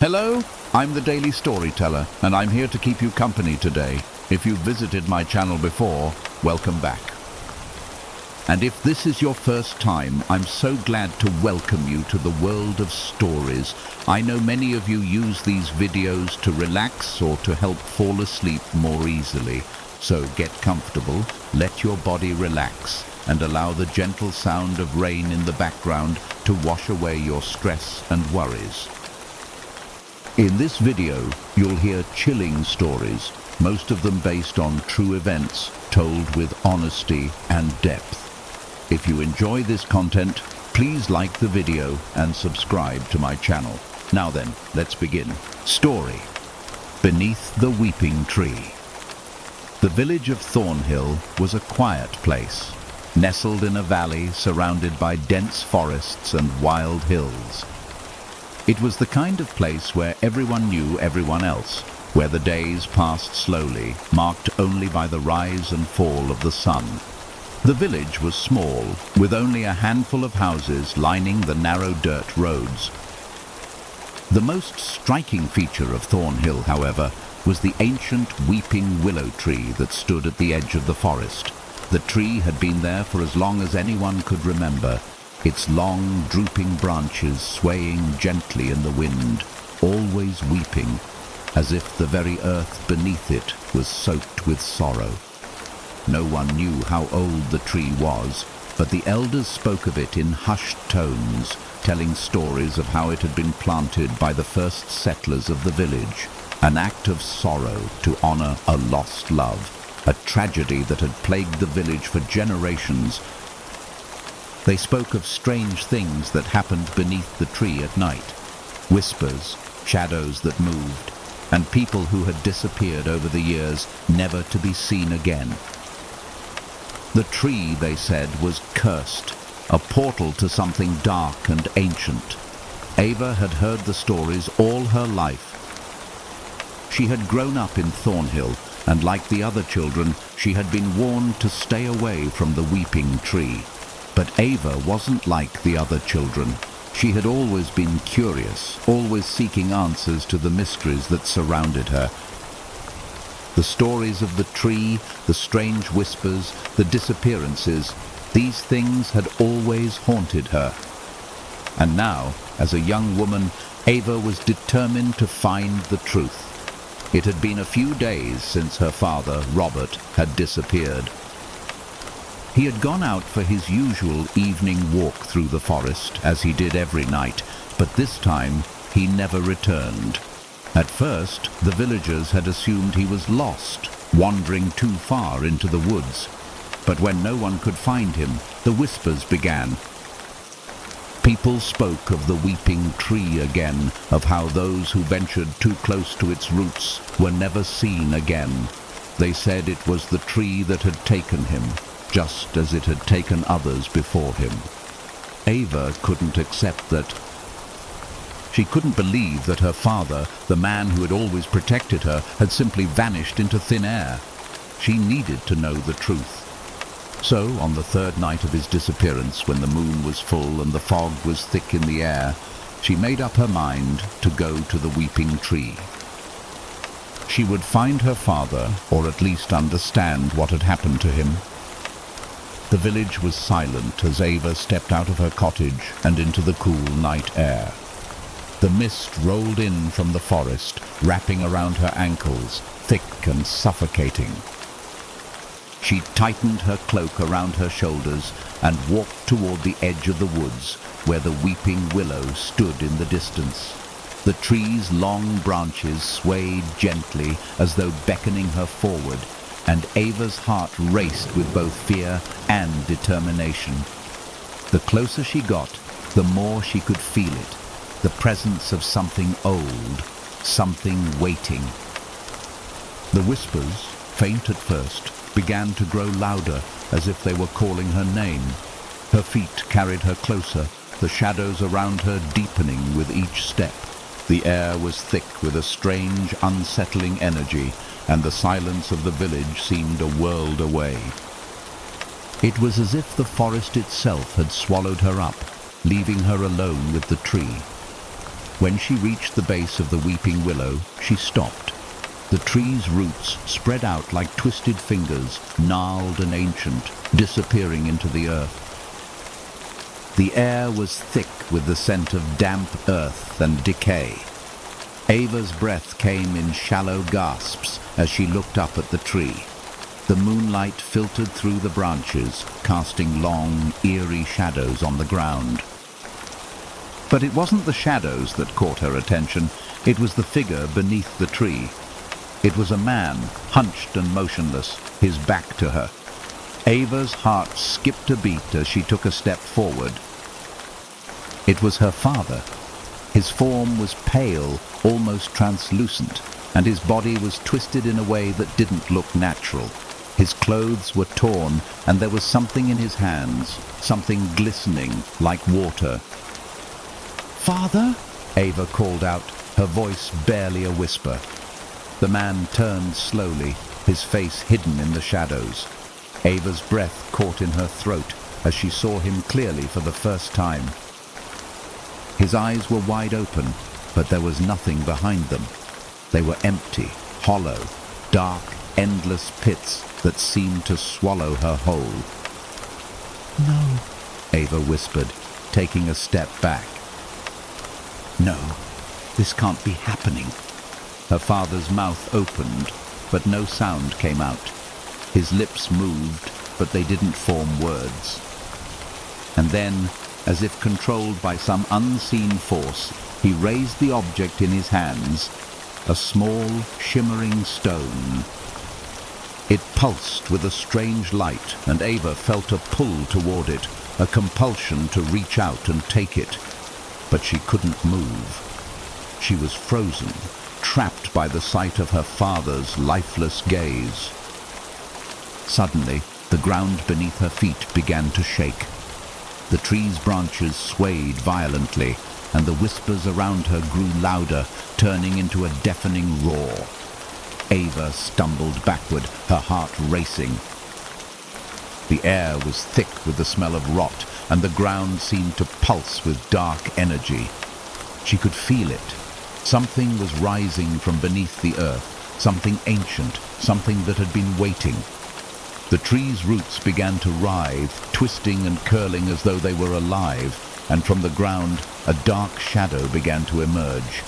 Hello, I'm the Daily Storyteller, and I'm here to keep you company today. If you've visited my channel before, welcome back. And if this is your first time, I'm so glad to welcome you to the world of stories. I know many of you use these videos to relax or to help fall asleep more easily. So get comfortable, let your body relax, and allow the gentle sound of rain in the background to wash away your stress and worries. In this video, you'll hear chilling stories, most of them based on true events, told with honesty and depth. If you enjoy this content, please like the video and subscribe to my channel. Now then, let's begin. Story: Beneath the Weeping Tree. The village of Thornhill was a quiet place, nestled in a valley surrounded by dense forests and wild hills. It was the kind of place where everyone knew everyone else, where the days passed slowly, marked only by the rise and fall of the sun. The village was small, with only a handful of houses lining the narrow dirt roads. The most striking feature of Thornhill, however, was the ancient weeping willow tree that stood at the edge of the forest. The tree had been there for as long as anyone could remember, its long, drooping branches swaying gently in the wind, always weeping, as if the very earth beneath it was soaked with sorrow. No one knew how old the tree was, but the elders spoke of it in hushed tones, telling stories of how it had been planted by the first settlers of the village, an act of sorrow to honor a lost love, a tragedy that had plagued the village for generations. They spoke of strange things that happened beneath the tree at night, whispers, shadows that moved, and people who had disappeared over the years, never to be seen again. The tree, they said, was cursed, a portal to something dark and ancient. Ava had heard the stories all her life. She had grown up in Thornhill, and like the other children, she had been warned to stay away from the weeping tree. But Ava wasn't like the other children. She had always been curious, always seeking answers to the mysteries that surrounded her. The stories of the tree, the strange whispers, the disappearances, these things had always haunted her. And now, as a young woman, Ava was determined to find the truth. It had been a few days since her father, Robert, had disappeared. He had gone out for his usual evening walk through the forest, as he did every night, but this time he never returned. At first, the villagers had assumed he was lost, wandering too far into the woods. But when no one could find him, the whispers began. People spoke of the weeping tree again, of how those who ventured too close to its roots were never seen again. They said it was the tree that had taken him, just as it had taken others before him. Ava couldn't accept that. She couldn't believe that her father, the man who had always protected her, had simply vanished into thin air. She needed to know the truth. So, on the third night of his disappearance, when the moon was full and the fog was thick in the air, she made up her mind to go to the weeping tree. She would find her father, or at least understand what had happened to him. The village was silent as Ava stepped out of her cottage and into the cool night air. The mist rolled in from the forest, wrapping around her ankles, thick and suffocating. She tightened her cloak around her shoulders and walked toward the edge of the woods, where the weeping willow stood in the distance. The tree's long branches swayed gently as though beckoning her forward, and Ava's heart raced with both fear and determination. The closer she got, the more she could feel it, the presence of something old, something waiting. The whispers, faint at first, began to grow louder, as if they were calling her name. Her feet carried her closer, the shadows around her deepening with each step. The air was thick with a strange, unsettling energy, and the silence of the village seemed a world away. It was as if the forest itself had swallowed her up, leaving her alone with the tree. When she reached the base of the weeping willow, she stopped. The tree's roots spread out like twisted fingers, gnarled and ancient, disappearing into the earth. The air was thick with the scent of damp earth and decay. Ava's breath came in shallow gasps as she looked up at the tree. The moonlight filtered through the branches, casting long, eerie shadows on the ground. But it wasn't the shadows that caught her attention, it was the figure beneath the tree. It was a man, hunched and motionless, his back to her. Ava's heart skipped a beat as she took a step forward. It was her father. His form was pale, almost translucent, and his body was twisted in a way that didn't look natural. His clothes were torn, and there was something in his hands, something glistening like water. "Father?" Ava called out, her voice barely a whisper. The man turned slowly, his face hidden in the shadows. Ava's breath caught in her throat as she saw him clearly for the first time. His eyes were wide open, but there was nothing behind them. They were empty, hollow, dark, endless pits that seemed to swallow her whole. "No," Ava whispered, taking a step back. "No, this can't be happening." Her father's mouth opened, but no sound came out. His lips moved, but they didn't form words. And then, as if controlled by some unseen force, he raised the object in his hands, a small, shimmering stone. It pulsed with a strange light, and Ava felt a pull toward it, a compulsion to reach out and take it. But she couldn't move. She was frozen, trapped by the sight of her father's lifeless gaze. Suddenly, the ground beneath her feet began to shake. The tree's branches swayed violently, and the whispers around her grew louder, turning into a deafening roar. Ava stumbled backward, her heart racing. The air was thick with the smell of rot, and the ground seemed to pulse with dark energy. She could feel it. Something was rising from beneath the earth, something ancient, something that had been waiting. The tree's roots began to writhe, twisting and curling as though they were alive, and from the ground a dark shadow began to emerge.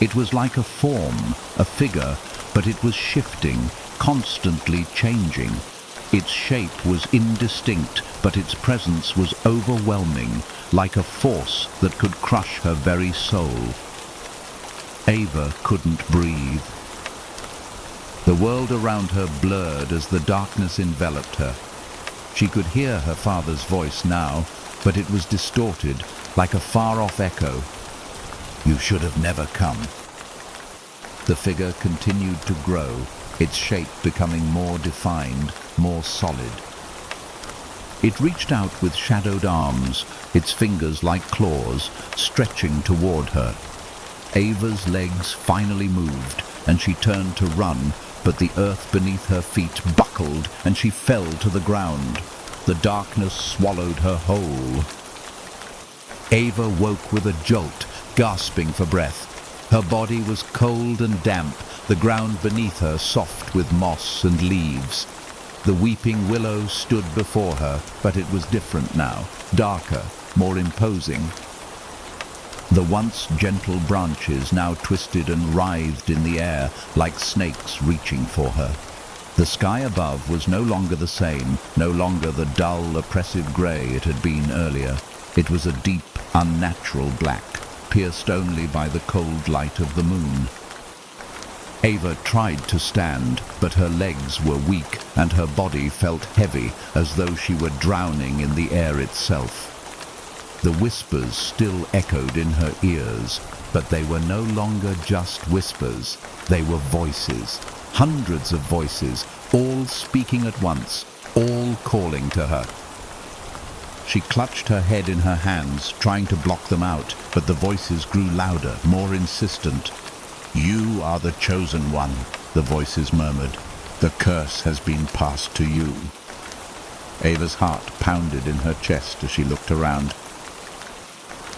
It was like a form, a figure, but it was shifting, constantly changing. Its shape was indistinct, but its presence was overwhelming, like a force that could crush her very soul. Ava couldn't breathe. The world around her blurred as the darkness enveloped her. She could hear her father's voice now, but it was distorted, like a far-off echo. "You should have never come." The figure continued to grow, its shape becoming more defined, more solid. It reached out with shadowed arms, its fingers like claws, stretching toward her. Ava's legs finally moved, and she turned to run, but the earth beneath her feet buckled, and she fell to the ground. The darkness swallowed her whole. Ava woke with a jolt, gasping for breath. Her body was cold and damp, the ground beneath her soft with moss and leaves. The weeping willow stood before her, but it was different now, darker, more imposing. The once gentle branches now twisted and writhed in the air like snakes reaching for her. The sky above was no longer the same, no longer the dull, oppressive grey it had been earlier. It was a deep, unnatural black, pierced only by the cold light of the moon. Ava tried to stand, but her legs were weak and her body felt heavy, as though she were drowning in the air itself. The whispers still echoed in her ears, but they were no longer just whispers. They were voices, hundreds of voices, all speaking at once, all calling to her. She clutched her head in her hands, trying to block them out, but the voices grew louder, more insistent. "You are the chosen one," the voices murmured. "The curse has been passed to you." Ava's heart pounded in her chest as she looked around.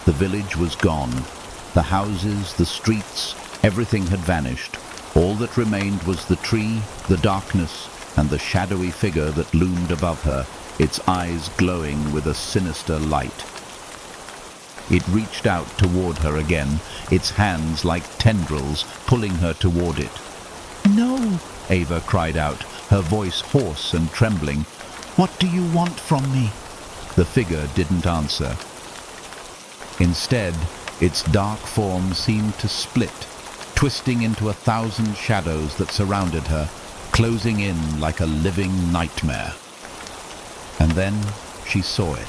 The village was gone, The houses, the streets, everything had vanished. All that remained was the tree, the darkness, and the shadowy figure that loomed above her, its eyes glowing with a sinister light. It reached out toward her again, its hands like tendrils pulling her toward it. "No!" Ava cried out, her voice hoarse and trembling. "What do you want from me?" The figure didn't answer. Instead, its dark form seemed to split, twisting into 1,000 shadows that surrounded her, closing in like a living nightmare. And then she saw it.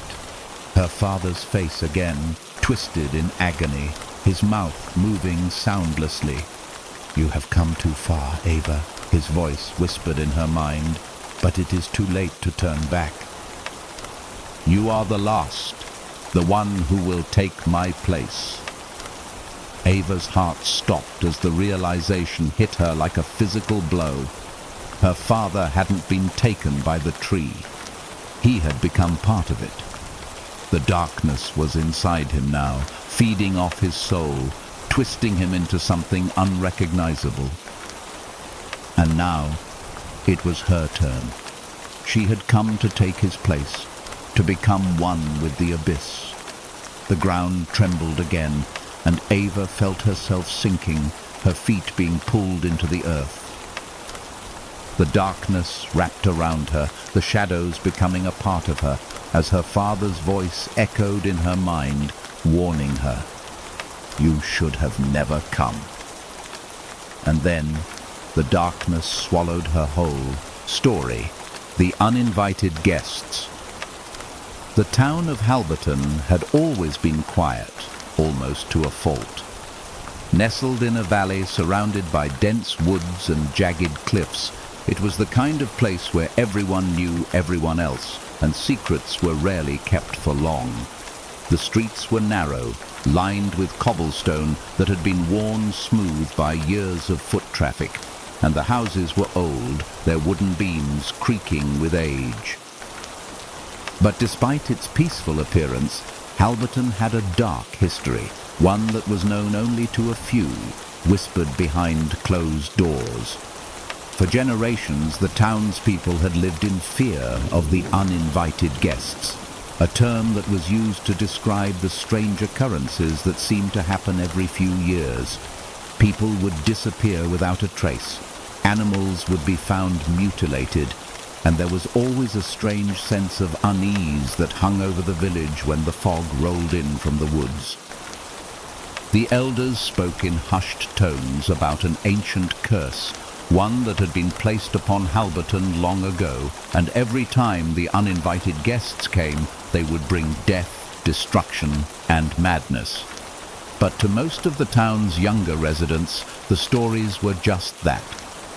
Her father's face again, twisted in agony, his mouth moving soundlessly. "You have come too far, Ava," his voice whispered in her mind, "but it is too late to turn back. You are the last, the one who will take my place." Ava's heart stopped as the realization hit her like a physical blow. Her father hadn't been taken by the tree. He had become part of it. The darkness was inside him now, feeding off his soul, twisting him into something unrecognizable. And now, it was her turn. She had come to take his place, to become one with the abyss. The ground trembled again, and Ava felt herself sinking, her feet being pulled into the earth. The darkness wrapped around her, the shadows becoming a part of her, as her father's voice echoed in her mind, warning her, "You should have never come." And then the darkness swallowed her whole. Story: The Uninvited Guests. The town of Halberton had always been quiet, almost to a fault. Nestled in a valley surrounded by dense woods and jagged cliffs, it was the kind of place where everyone knew everyone else, and secrets were rarely kept for long. The streets were narrow, lined with cobblestone that had been worn smooth by years of foot traffic, and the houses were old, their wooden beams creaking with age. But despite its peaceful appearance, Halberton had a dark history, one that was known only to a few, whispered behind closed doors. For generations, the townspeople had lived in fear of the uninvited guests, a term that was used to describe the strange occurrences that seemed to happen every few years. People would disappear without a trace, animals would be found mutilated, and there was always a strange sense of unease that hung over the village when the fog rolled in from the woods. The elders spoke in hushed tones about an ancient curse, one that had been placed upon Halberton long ago, and every time the uninvited guests came, they would bring death, destruction, and madness. But to most of the town's younger residents, the stories were just that,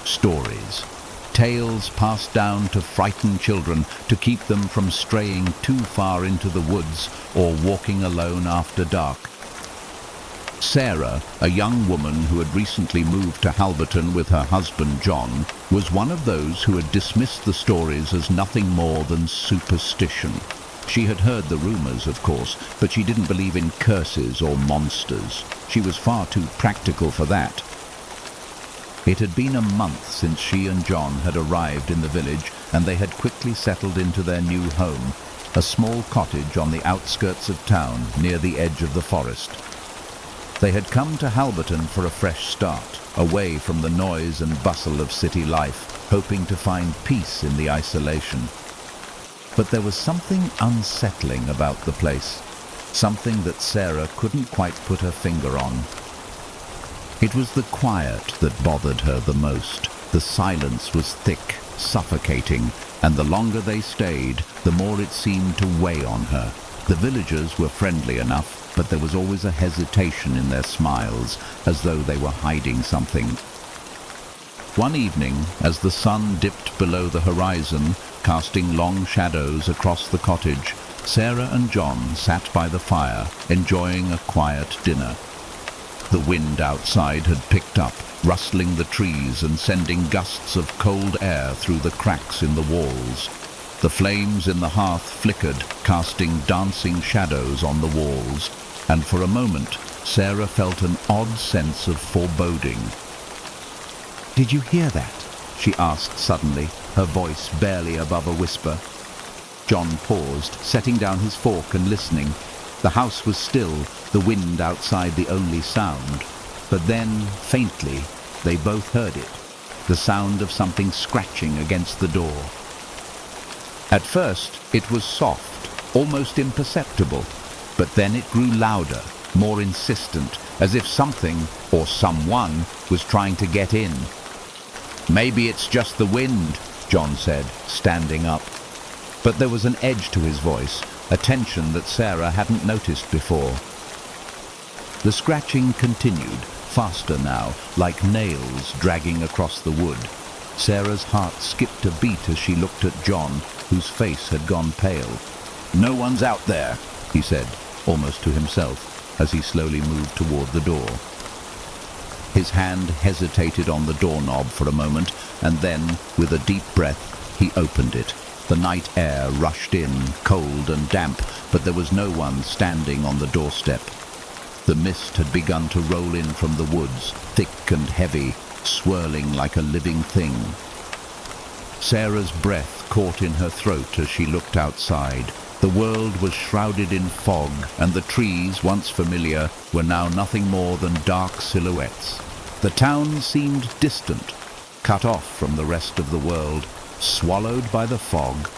stories. Tales passed down to frighten children to keep them from straying too far into the woods or walking alone after dark. Sarah, a young woman who had recently moved to Halberton with her husband John, was one of those who had dismissed the stories as nothing more than superstition. She had heard the rumors, of course, but she didn't believe in curses or monsters. She was far too practical for that. It had been a month since she and John had arrived in the village, and they had quickly settled into their new home, a small cottage on the outskirts of town near the edge of the forest. They had come to Halberton for a fresh start, away from the noise and bustle of city life, hoping to find peace in the isolation. But there was something unsettling about the place, something that Sarah couldn't quite put her finger on. It was the quiet that bothered her the most. The silence was thick, suffocating, and the longer they stayed, the more it seemed to weigh on her. The villagers were friendly enough, but there was always a hesitation in their smiles, as though they were hiding something. One evening, as the sun dipped below the horizon, casting long shadows across the cottage, Sarah and John sat by the fire, enjoying a quiet dinner. The wind outside had picked up, rustling the trees and sending gusts of cold air through the cracks in the walls. The flames in the hearth flickered, casting dancing shadows on the walls, and for a moment Sarah felt an odd sense of foreboding. "Did you hear that?" she asked suddenly, her voice barely above a whisper. John paused, setting down his fork and listening. The house was still, the wind outside the only sound. But then, faintly, they both heard it, the sound of something scratching against the door. At first, it was soft, almost imperceptible, but then it grew louder, more insistent, as if something, or someone, was trying to get in. "Maybe it's just the wind," John said, standing up. But there was an edge to his voice, a tension that Sarah hadn't noticed before. The scratching continued, faster now, like nails dragging across the wood. Sarah's heart skipped a beat as she looked at John, whose face had gone pale. "No one's out there," he said, almost to himself, as he slowly moved toward the door. His hand hesitated on the doorknob for a moment, and then, with a deep breath, he opened it. The night air rushed in, cold and damp, but there was no one standing on the doorstep. The mist had begun to roll in from the woods, thick and heavy, swirling like a living thing. Sarah's breath caught in her throat as she looked outside. The world was shrouded in fog, and the trees, once familiar, were now nothing more than dark silhouettes. The town seemed distant, cut off from the rest of the world, swallowed by the fog.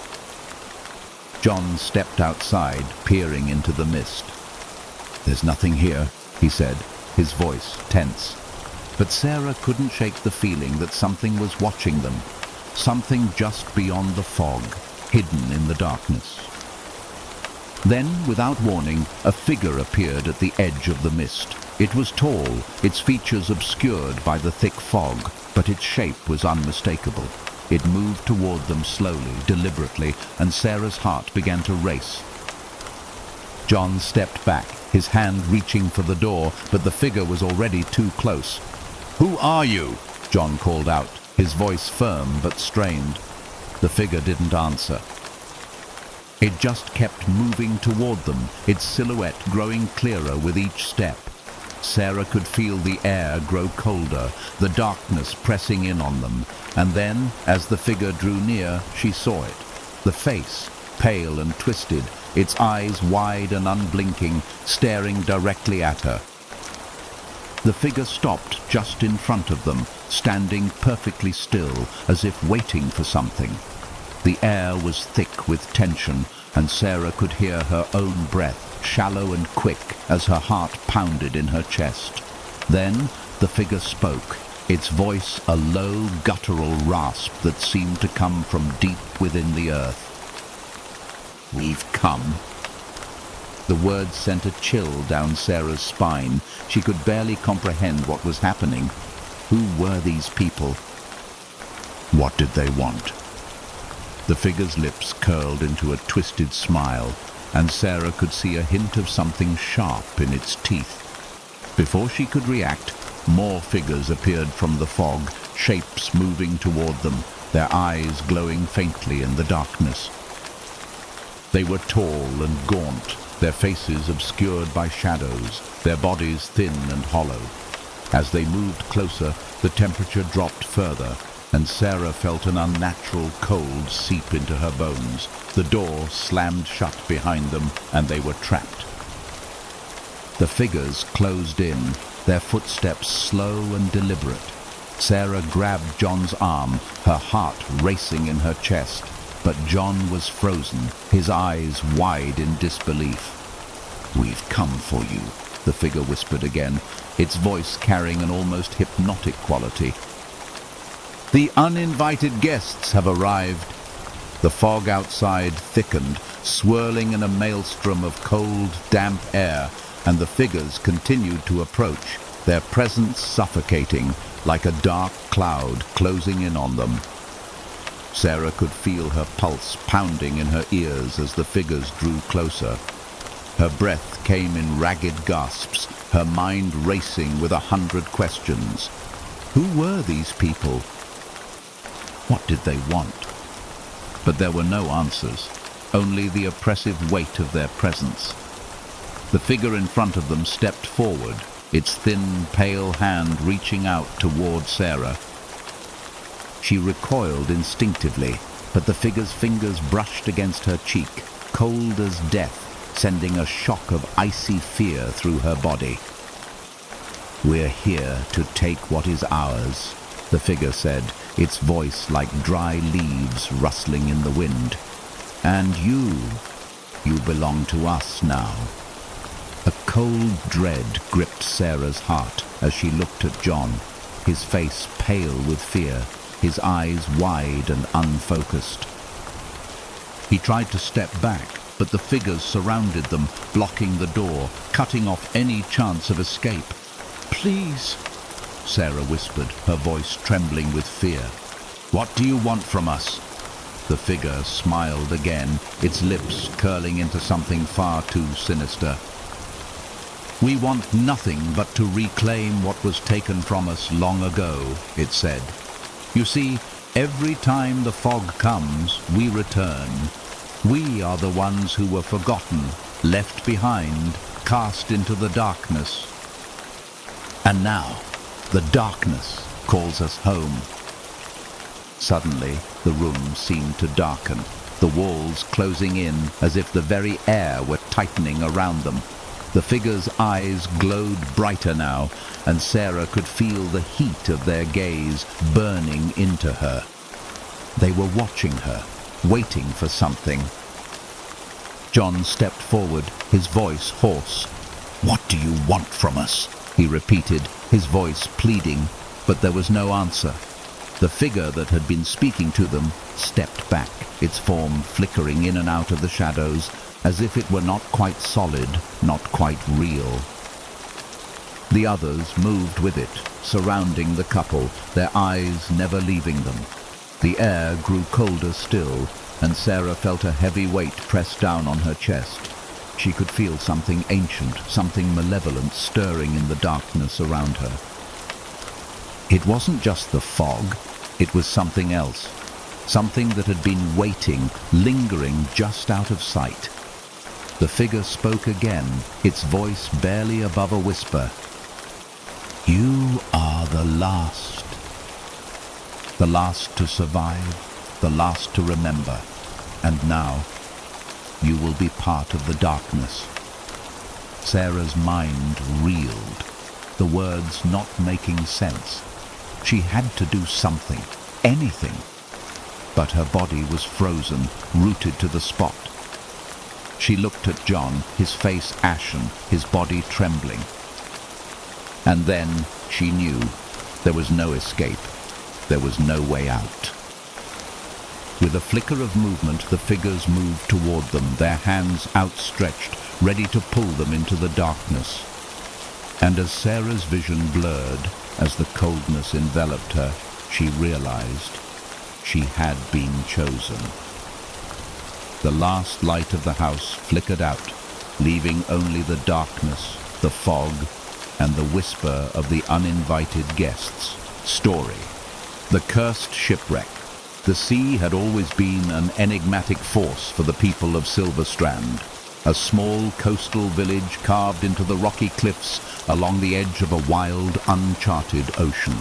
John stepped outside, peering into the mist. "There's nothing here," he said, his voice tense. But Sarah couldn't shake the feeling that something was watching them, something just beyond the fog, hidden in the darkness. Then, without warning, a figure appeared at the edge of the mist. It was tall, its features obscured by the thick fog, but its shape was unmistakable. It moved toward them slowly, deliberately, and Sarah's heart began to race. John stepped back, his hand reaching for the door, but the figure was already too close. "Who are you?" John called out, his voice firm but strained. The figure didn't answer. It just kept moving toward them, its silhouette growing clearer with each step. Sarah could feel the air grow colder, the darkness pressing in on them, and then, as the figure drew near, she saw it. The face, pale and twisted, its eyes wide and unblinking, staring directly at her. The figure stopped just in front of them, standing perfectly still, as if waiting for something. The air was thick with tension, and Sarah could hear her own breath, shallow and quick, as her heart pounded in her chest. Then the figure spoke, its voice a low, guttural rasp that seemed to come from deep within the earth. "We've come." The words sent a chill down Sarah's spine. She could barely comprehend what was happening. Who were these people? What did they want? The figure's lips curled into a twisted smile, and Sarah could see a hint of something sharp in its teeth. Before she could react, more figures appeared from the fog, shapes moving toward them, their eyes glowing faintly in the darkness. They were tall and gaunt, their faces obscured by shadows, their bodies thin and hollow. As they moved closer, the temperature dropped further, and Sarah felt an unnatural cold seep into her bones. The door slammed shut behind them, and they were trapped. The figures closed in, their footsteps slow and deliberate. Sarah grabbed John's arm, her heart racing in her chest. But John was frozen, his eyes wide in disbelief. "We've come for you," the figure whispered again, its voice carrying an almost hypnotic quality. "The uninvited guests have arrived." The fog outside thickened, swirling in a maelstrom of cold, damp air, and the figures continued to approach, their presence suffocating, like a dark cloud closing in on them. Sarah could feel her pulse pounding in her ears as the figures drew closer. Her breath came in ragged gasps, her mind racing with 100 questions. Who were these people? What did they want? But there were no answers, only the oppressive weight of their presence. The figure in front of them stepped forward, its thin, pale hand reaching out toward Sarah. She recoiled instinctively, but the figure's fingers brushed against her cheek, cold as death, sending a shock of icy fear through her body. "We're here to take what is ours," the figure said, its voice like dry leaves rustling in the wind. "And you belong to us now." A cold dread gripped Sarah's heart as she looked at John, his face pale with fear, his eyes wide and unfocused. He tried to step back, but the figures surrounded them, blocking the door, cutting off any chance of escape. "Please," Sarah whispered, her voice trembling with fear. "What do you want from us?" The figure smiled again, its lips curling into something far too sinister. "We want nothing but to reclaim what was taken from us long ago," it said. "You see, every time the fog comes, we return. We are the ones who were forgotten, left behind, cast into the darkness. And now, the darkness calls us home." Suddenly, the room seemed to darken, the walls closing in as if the very air were tightening around them. The figure's eyes glowed brighter now, and Sarah could feel the heat of their gaze burning into her. They were watching her, waiting for something. John stepped forward, his voice hoarse. "What do you want from us?" he repeated, his voice pleading, but there was no answer. The figure that had been speaking to them stepped back, its form flickering in and out of the shadows, as if it were not quite solid, not quite real. The others moved with it, surrounding the couple, their eyes never leaving them. The air grew colder still, and Sarah felt a heavy weight press down on her chest. She could feel something ancient, something malevolent stirring in the darkness around her. It wasn't just the fog, it was something else. Something that had been waiting, lingering just out of sight. The figure spoke again, its voice barely above a whisper. "You are the last. The last to survive, the last to remember. And now, you will be part of the darkness." Sarah's mind reeled, the words not making sense. She had to do something, anything. But her body was frozen, rooted to the spot. She looked at John, his face ashen, his body trembling. And then she knew there was no escape. There was no way out. With a flicker of movement, the figures moved toward them, their hands outstretched, ready to pull them into the darkness. And as Sarah's vision blurred, as the coldness enveloped her, she realized she had been chosen. The last light of the house flickered out, leaving only the darkness, the fog, and the whisper of the uninvited guest's story. The cursed shipwreck. The sea had always been an enigmatic force for the people of Silverstrand, a small coastal village carved into the rocky cliffs along the edge of a wild, uncharted ocean.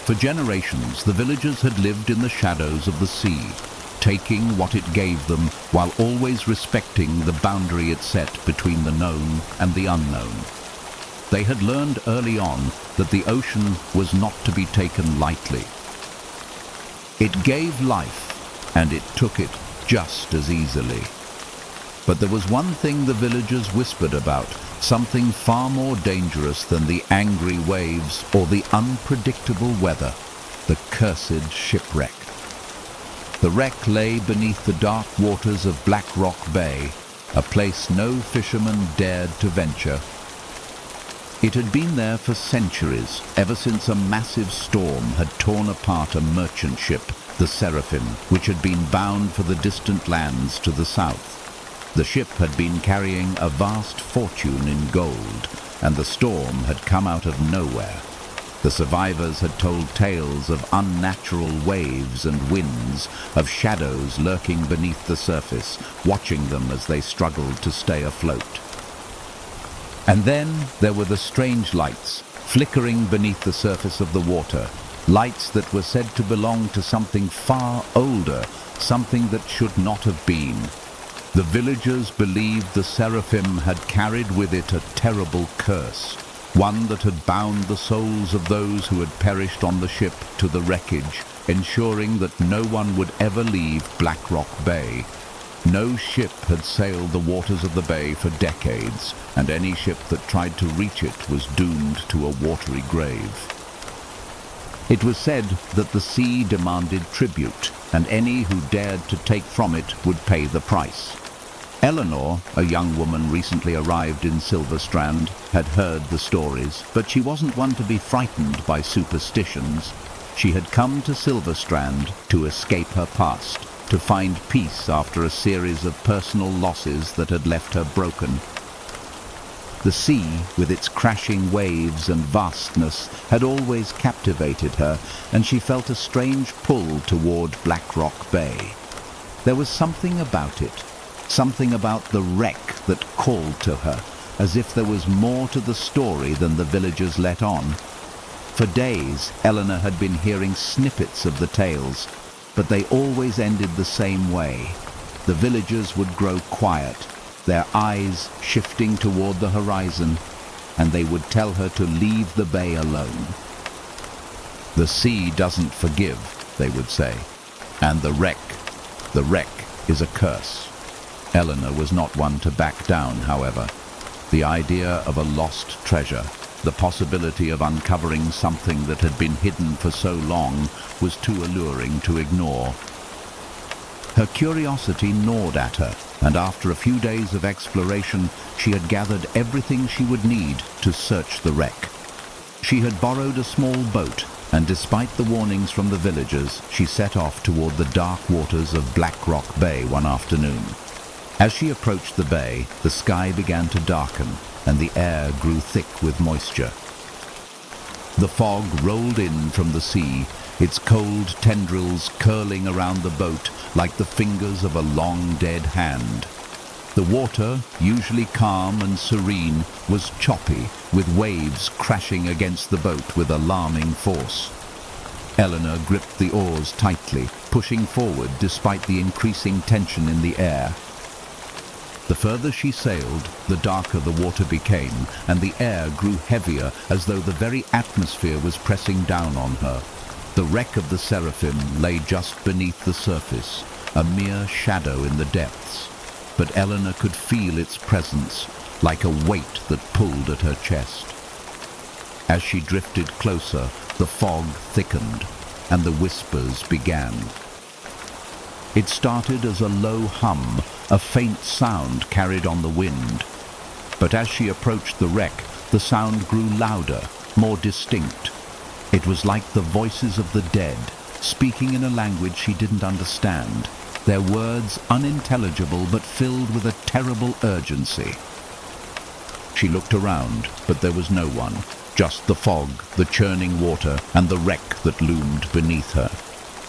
For generations, the villagers had lived in the shadows of the sea, taking what it gave them while always respecting the boundary it set between the known and the unknown. They had learned early on that the ocean was not to be taken lightly. It gave life, and it took it just as easily. But there was one thing the villagers whispered about, something far more dangerous than the angry waves or the unpredictable weather: the cursed shipwreck. The wreck lay beneath the dark waters of Black Rock Bay, a place no fisherman dared to venture. It had been there for centuries, ever since a massive storm had torn apart a merchant ship, the Seraphim, which had been bound for the distant lands to the south. The ship had been carrying a vast fortune in gold, and the storm had come out of nowhere. The survivors had told tales of unnatural waves and winds, of shadows lurking beneath the surface, watching them as they struggled to stay afloat. And then there were the strange lights, flickering beneath the surface of the water, lights that were said to belong to something far older, something that should not have been. The villagers believed the seraphim had carried with it a terrible curse, one that had bound the souls of those who had perished on the ship to the wreckage, ensuring that no one would ever leave Black Rock Bay. No ship had sailed the waters of the bay for decades, and any ship that tried to reach it was doomed to a watery grave. It was said that the sea demanded tribute, and any who dared to take from it would pay the price. Eleanor, a young woman recently arrived in Silver Strand, had heard the stories, but she wasn't one to be frightened by superstitions. She had come to Silver Strand to escape her past, to find peace after a series of personal losses that had left her broken. The sea, with its crashing waves and vastness, had always captivated her, and she felt a strange pull toward Black Rock Bay. There was something about it, something about the wreck that called to her, as if there was more to the story than the villagers let on. For days, Eleanor had been hearing snippets of the tales, but they always ended the same way. The villagers would grow quiet, their eyes shifting toward the horizon, and they would tell her to leave the bay alone. The sea doesn't forgive, they would say, and the wreck is a curse. Eleanor was not one to back down, however. The idea of a lost treasure, the possibility of uncovering something that had been hidden for so long, was too alluring to ignore. Her curiosity gnawed at her, and after a few days of exploration, she had gathered everything she would need to search the wreck. She had borrowed a small boat, and despite the warnings from the villagers, she set off toward the dark waters of Black Rock Bay one afternoon. As she approached the bay, the sky began to darken, and the air grew thick with moisture. The fog rolled in from the sea, its cold tendrils curling around the boat like the fingers of a long dead hand. The water, usually calm and serene, was choppy, with waves crashing against the boat with alarming force. Eleanor gripped the oars tightly, pushing forward despite the increasing tension in the air. The further she sailed, the darker the water became, and the air grew heavier as though the very atmosphere was pressing down on her. The wreck of the Seraphim lay just beneath the surface, a mere shadow in the depths, but Eleanor could feel its presence, like a weight that pulled at her chest. As she drifted closer, the fog thickened, and the whispers began. It started as a low hum, a faint sound carried on the wind. But as she approached the wreck, the sound grew louder, more distinct. It was like the voices of the dead, speaking in a language she didn't understand, their words unintelligible but filled with a terrible urgency. She looked around, but there was no one, just the fog, the churning water, and the wreck that loomed beneath her.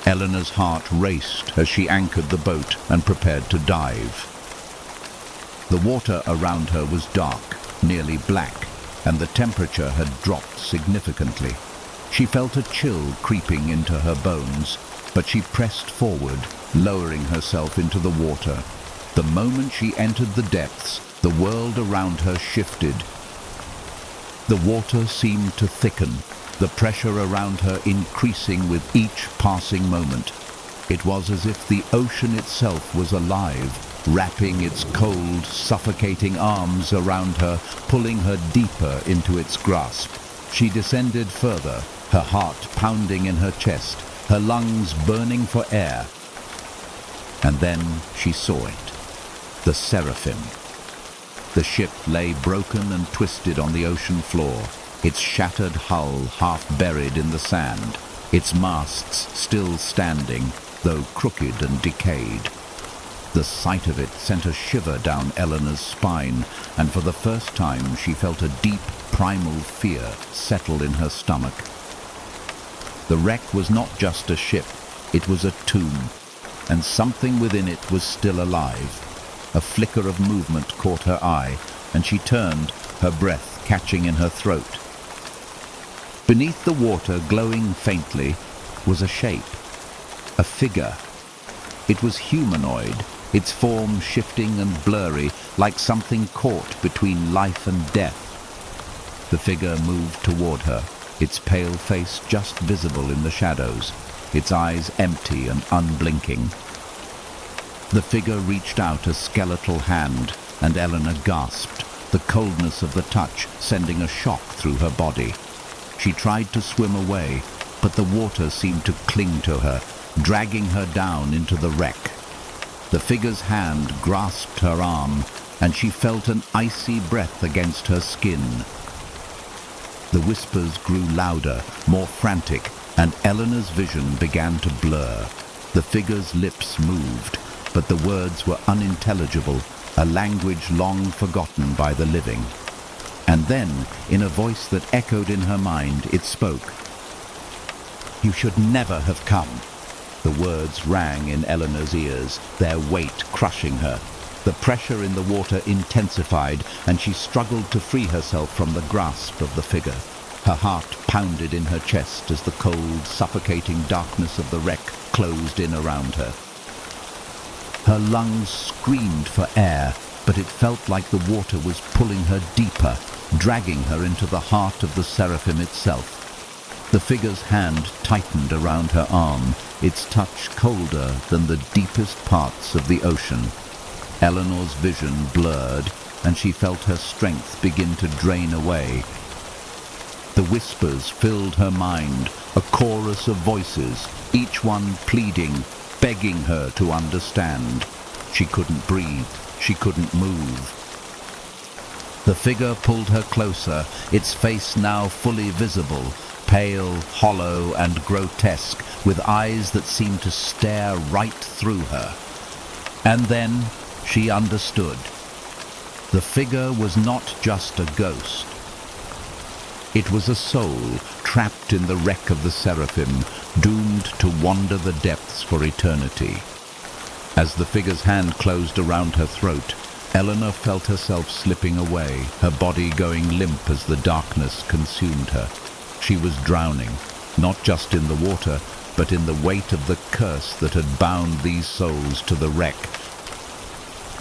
Eleanor's heart raced as she anchored the boat and prepared to dive. The water around her was dark, nearly black, and the temperature had dropped significantly. She felt a chill creeping into her bones, but she pressed forward, lowering herself into the water. The moment she entered the depths, the world around her shifted. The water seemed to thicken, the pressure around her increasing with each passing moment. It was as if the ocean itself was alive, wrapping its cold, suffocating arms around her, pulling her deeper into its grasp. She descended further, her heart pounding in her chest, her lungs burning for air. And then she saw it, the Seraphim. The ship lay broken and twisted on the ocean floor, its shattered hull half buried in the sand, its masts still standing, though crooked and decayed. The sight of it sent a shiver down Eleanor's spine, and for the first time she felt a deep, primal fear settle in her stomach. The wreck was not just a ship, it was a tomb, and something within it was still alive. A flicker of movement caught her eye, and she turned, her breath catching in her throat. Beneath the water, glowing faintly, was a shape, a figure. It was humanoid, its form shifting and blurry, like something caught between life and death. The figure moved toward her, its pale face just visible in the shadows, its eyes empty and unblinking. The figure reached out a skeletal hand, and Eleanor gasped, the coldness of the touch sending a shock through her body. She tried to swim away, but the water seemed to cling to her, dragging her down into the wreck. The figure's hand grasped her arm, and she felt an icy breath against her skin. The whispers grew louder, more frantic, and Eleanor's vision began to blur. The figure's lips moved, but the words were unintelligible, a language long forgotten by the living. And then, in a voice that echoed in her mind, it spoke. "You should never have come." The words rang in Eleanor's ears, their weight crushing her. The pressure in the water intensified, and she struggled to free herself from the grasp of the figure. Her heart pounded in her chest as the cold, suffocating darkness of the wreck closed in around her. Her lungs screamed for air, but it felt like the water was pulling her deeper, dragging her into the heart of the seraphim itself. The figure's hand tightened around her arm, its touch colder than the deepest parts of the ocean. Eleanor's vision blurred, and she felt her strength begin to drain away. The whispers filled her mind, a chorus of voices, each one pleading, begging her to understand. She couldn't breathe, she couldn't move. The figure pulled her closer, its face now fully visible, pale, hollow, and grotesque, with eyes that seemed to stare right through her. And then she understood. The figure was not just a ghost. It was a soul trapped in the wreck of the seraphim, doomed to wander the depths for eternity. As the figure's hand closed around her throat, Eleanor felt herself slipping away, her body going limp as the darkness consumed her. She was drowning, not just in the water, but in the weight of the curse that had bound these souls to the wreck.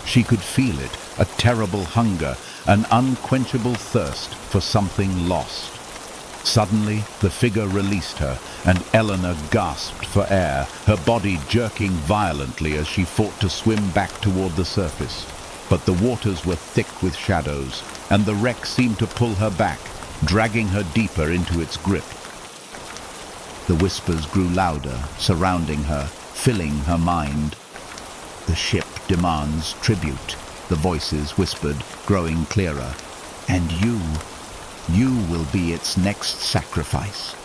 She could feel it, a terrible hunger, an unquenchable thirst for something lost. Suddenly, the figure released her, and Eleanor gasped for air, her body jerking violently as she fought to swim back toward the surface. But the waters were thick with shadows, and the wreck seemed to pull her back, dragging her deeper into its grip. The whispers grew louder, surrounding her, filling her mind. "The ship demands tribute," the voices whispered, growing clearer. "And you will be its next sacrifice."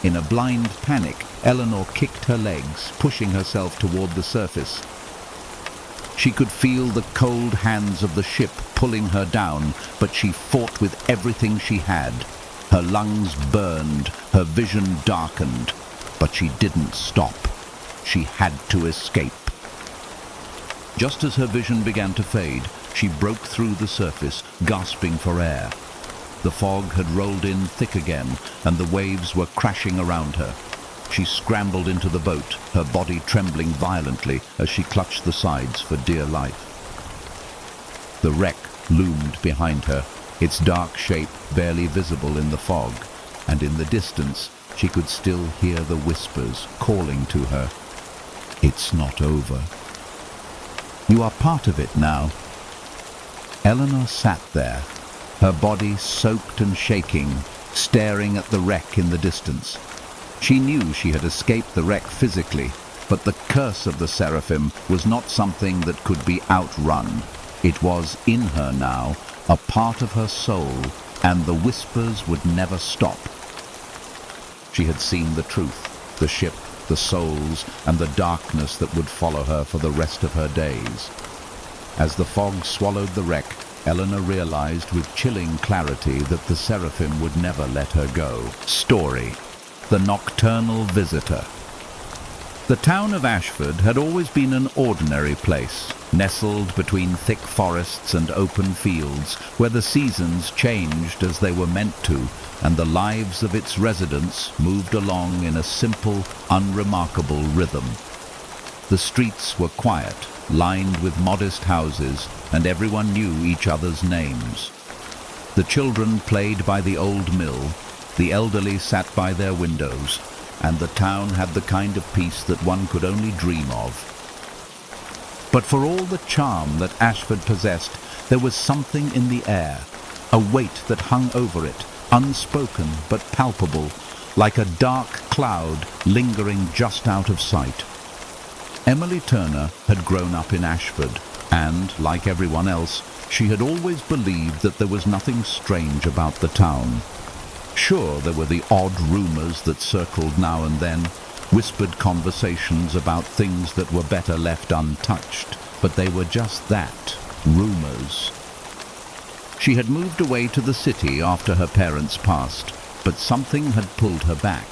In a blind panic, Eleanor kicked her legs, pushing herself toward the surface. She could feel the cold hands of the ship pulling her down, but she fought with everything she had. Her lungs burned, her vision darkened, but she didn't stop. She had to escape. Just as her vision began to fade, she broke through the surface, gasping for air. The fog had rolled in thick again, and the waves were crashing around her. She scrambled into the boat, her body trembling violently as she clutched the sides for dear life. The wreck loomed behind her, its dark shape barely visible in the fog, and in the distance she could still hear the whispers calling to her. "It's not over. You are part of it now." Eleanor sat there, her body soaked and shaking, staring at the wreck in the distance. She knew she had escaped the wreck physically, but the curse of the seraphim was not something that could be outrun. It was in her now, a part of her soul, and the whispers would never stop. She had seen the truth, the ship, the souls, and the darkness that would follow her for the rest of her days. As the fog swallowed the wreck, Eleanor realized with chilling clarity that the seraphim would never let her go. Story: The Nocturnal Visitor. The town of Ashford had always been an ordinary place, nestled between thick forests and open fields, where the seasons changed as they were meant to, and the lives of its residents moved along in a simple, unremarkable rhythm. The streets were quiet, lined with modest houses, and everyone knew each other's names. The children played by the old mill, the elderly sat by their windows, and the town had the kind of peace that one could only dream of. But for all the charm that Ashford possessed, there was something in the air, a weight that hung over it, unspoken but palpable, like a dark cloud lingering just out of sight. Emily Turner had grown up in Ashford, and, like everyone else, she had always believed that there was nothing strange about the town. Sure, there were the odd rumours that circled now and then, whispered conversations about things that were better left untouched, but they were just that, rumours. She had moved away to the city after her parents passed, but something had pulled her back.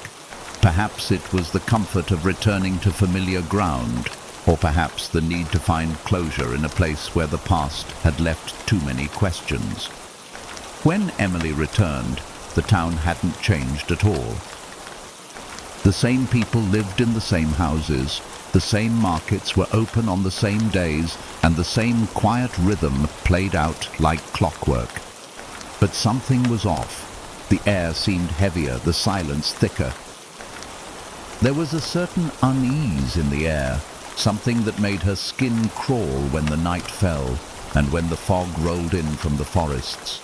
Perhaps it was the comfort of returning to familiar ground, or perhaps the need to find closure in a place where the past had left too many questions. When Emily returned, the town hadn't changed at all. The same people lived in the same houses, the same markets were open on the same days, and the same quiet rhythm played out like clockwork. But something was off. The air seemed heavier, the silence thicker. There was a certain unease in the air, something that made her skin crawl when the night fell, and when the fog rolled in from the forests.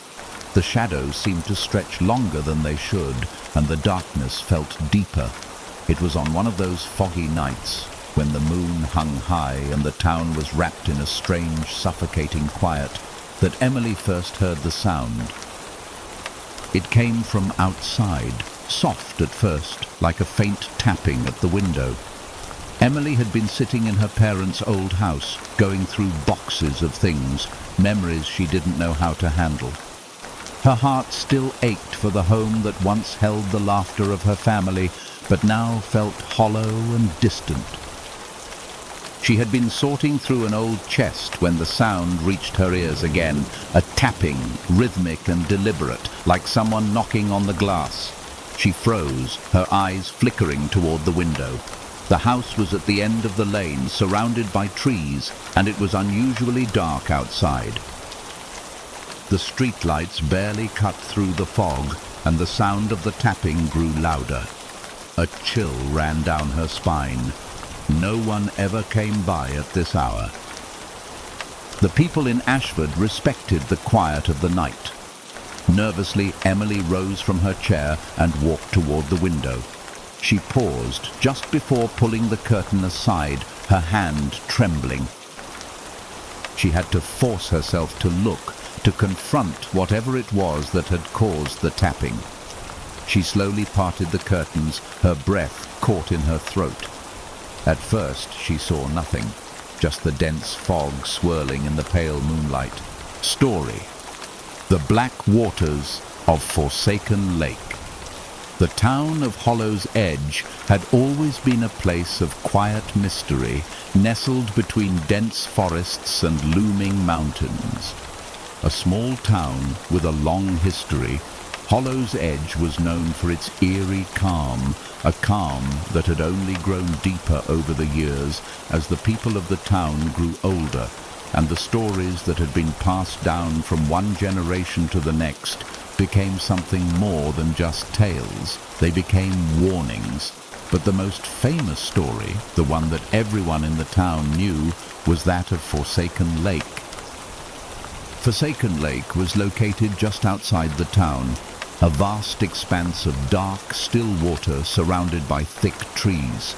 The shadows seemed to stretch longer than they should, and the darkness felt deeper. It was on one of those foggy nights, when the moon hung high and the town was wrapped in a strange, suffocating quiet, that Emily first heard the sound. It came from outside, soft at first, like a faint tapping at the window. Emily had been sitting in her parents' old house, going through boxes of things, memories she didn't know how to handle. Her heart still ached for the home that once held the laughter of her family, but now felt hollow and distant. She had been sorting through an old chest when the sound reached her ears again, a tapping, rhythmic and deliberate, like someone knocking on the glass. She froze, her eyes flickering toward the window. The house was at the end of the lane, surrounded by trees, and it was unusually dark outside. The streetlights barely cut through the fog, and the sound of the tapping grew louder. A chill ran down her spine. No one ever came by at this hour. The people in Ashford respected the quiet of the night. Nervously, Emily rose from her chair and walked toward the window. She paused just before pulling the curtain aside, her hand trembling. She had to force herself to look, to confront whatever it was that had caused the tapping. She slowly parted the curtains, her breath caught in her throat. At first she saw nothing, just the dense fog swirling in the pale moonlight. Story: The Black Waters of Forsaken Lake. The town of Hollow's Edge had always been a place of quiet mystery, nestled between dense forests and looming mountains. A small town with a long history, Hollow's Edge was known for its eerie calm, a calm that had only grown deeper over the years as the people of the town grew older, and the stories that had been passed down from one generation to the next became something more than just tales. They became warnings. But the most famous story, the one that everyone in the town knew, was that of Forsaken Lake. Forsaken Lake was located just outside the town, a vast expanse of dark, still water surrounded by thick trees.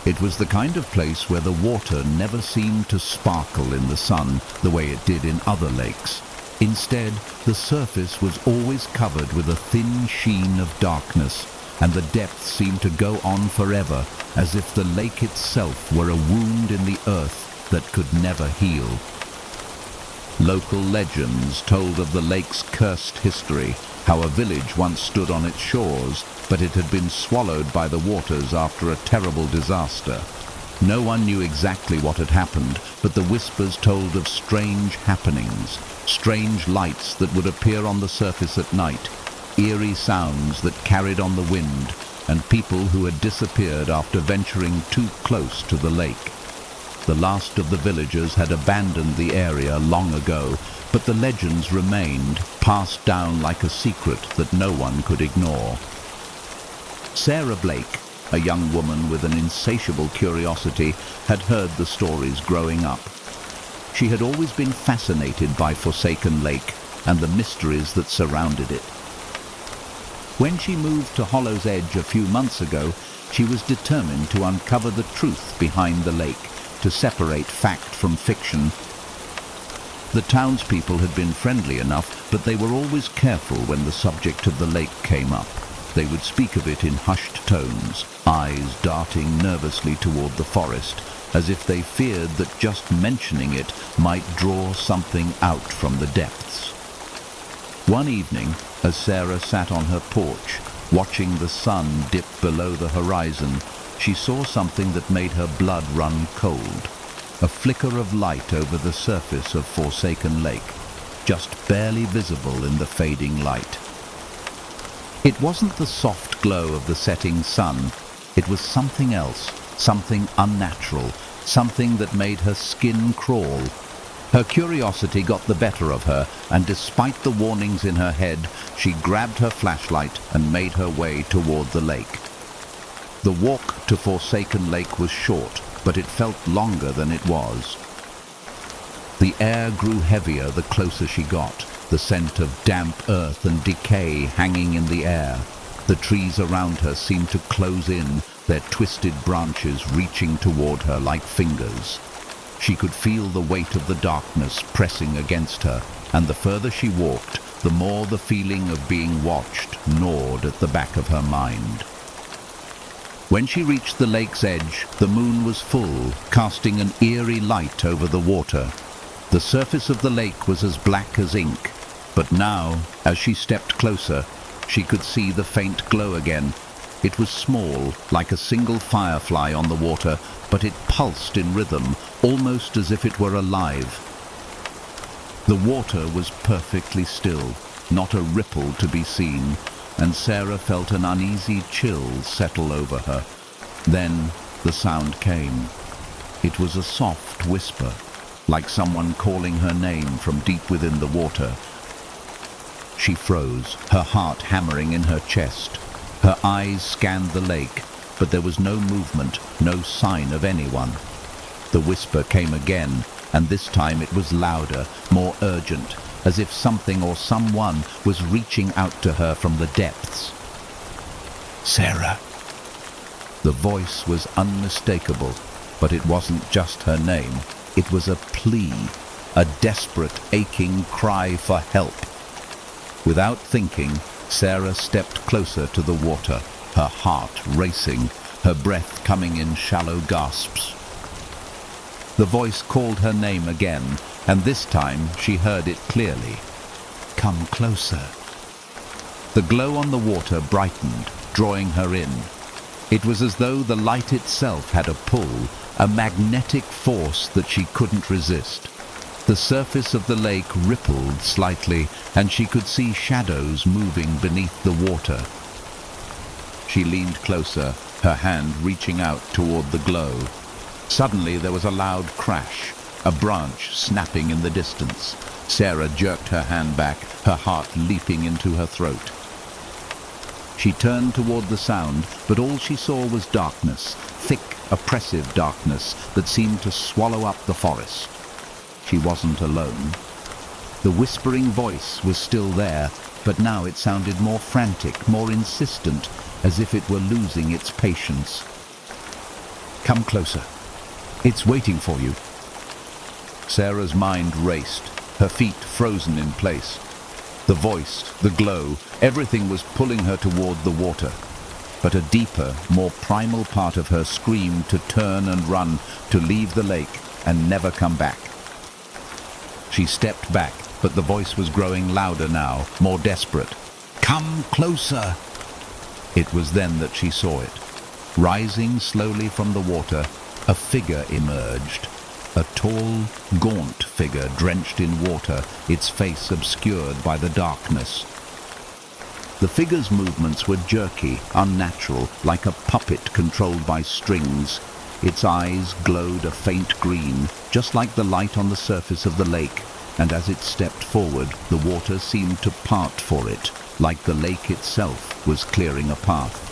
It was the kind of place where the water never seemed to sparkle in the sun the way it did in other lakes. Instead, the surface was always covered with a thin sheen of darkness, and the depths seemed to go on forever, as if the lake itself were a wound in the earth that could never heal. Local legends told of the lake's cursed history, how a village once stood on its shores, but it had been swallowed by the waters after a terrible disaster. No one knew exactly what had happened, but the whispers told of strange happenings, strange lights that would appear on the surface at night, eerie sounds that carried on the wind, and people who had disappeared after venturing too close to the lake. The last of the villagers had abandoned the area long ago, but the legends remained, passed down like a secret that no one could ignore. Sarah Blake, a young woman with an insatiable curiosity, had heard the stories growing up. She had always been fascinated by Forsaken Lake and the mysteries that surrounded it. When she moved to Hollow's Edge a few months ago, she was determined to uncover the truth behind the lake, to separate fact from fiction. The townspeople had been friendly enough, but they were always careful when the subject of the lake came up. They would speak of it in hushed tones, eyes darting nervously toward the forest, as if they feared that just mentioning it might draw something out from the depths. One evening, as Sarah sat on her porch, watching the sun dip below the horizon, she saw something that made her blood run cold. A flicker of light over the surface of Forsaken Lake, just barely visible in the fading light. It wasn't the soft glow of the setting sun. It was something else, something unnatural, something that made her skin crawl. Her curiosity got the better of her, and despite the warnings in her head, she grabbed her flashlight and made her way toward the lake. The walk to Forsaken Lake was short, but it felt longer than it was. The air grew heavier the closer she got, the scent of damp earth and decay hanging in the air. The trees around her seemed to close in, their twisted branches reaching toward her like fingers. She could feel the weight of the darkness pressing against her, and the further she walked, the more the feeling of being watched gnawed at the back of her mind. When she reached the lake's edge, the moon was full, casting an eerie light over the water. The surface of the lake was as black as ink, but now, as she stepped closer, she could see the faint glow again. It was small, like a single firefly on the water, but it pulsed in rhythm, almost as if it were alive. The water was perfectly still, not a ripple to be seen, and Sarah felt an uneasy chill settle over her. Then the sound came. It was a soft whisper, like someone calling her name from deep within the water. She froze, her heart hammering in her chest. Her eyes scanned the lake, but there was no movement, no sign of anyone. The whisper came again, and this time it was louder, more urgent, as if something or someone was reaching out to her from the depths. Sarah. The voice was unmistakable, but it wasn't just her name. It was a plea, a desperate, aching cry for help. Without thinking, Sarah stepped closer to the water, her heart racing, her breath coming in shallow gasps. The voice called her name again, and this time she heard it clearly. Come closer. The glow on the water brightened, drawing her in. It was as though the light itself had a pull, a magnetic force that she couldn't resist. The surface of the lake rippled slightly, and she could see shadows moving beneath the water. She leaned closer, her hand reaching out toward the glow. Suddenly there was a loud crash, a branch snapping in the distance. Sarah jerked her hand back, her heart leaping into her throat. She turned toward the sound, but all she saw was darkness, thick, oppressive darkness that seemed to swallow up the forest. She wasn't alone. The whispering voice was still there, but now it sounded more frantic, more insistent, as if it were losing its patience. Come closer. It's waiting for you. Sarah's mind raced, her feet frozen in place. The voice, the glow, everything was pulling her toward the water. But a deeper, more primal part of her screamed to turn and run, to leave the lake and never come back. She stepped back, but the voice was growing louder now, more desperate. Come closer! It was then that she saw it. Rising slowly from the water, A figure emerged. A tall, gaunt figure drenched in water, its face obscured by the darkness. The figure's movements were jerky, unnatural, like a puppet controlled by strings. Its eyes glowed a faint green, just like the light on the surface of the lake, and as it stepped forward, the water seemed to part for it, like the lake itself was clearing a path.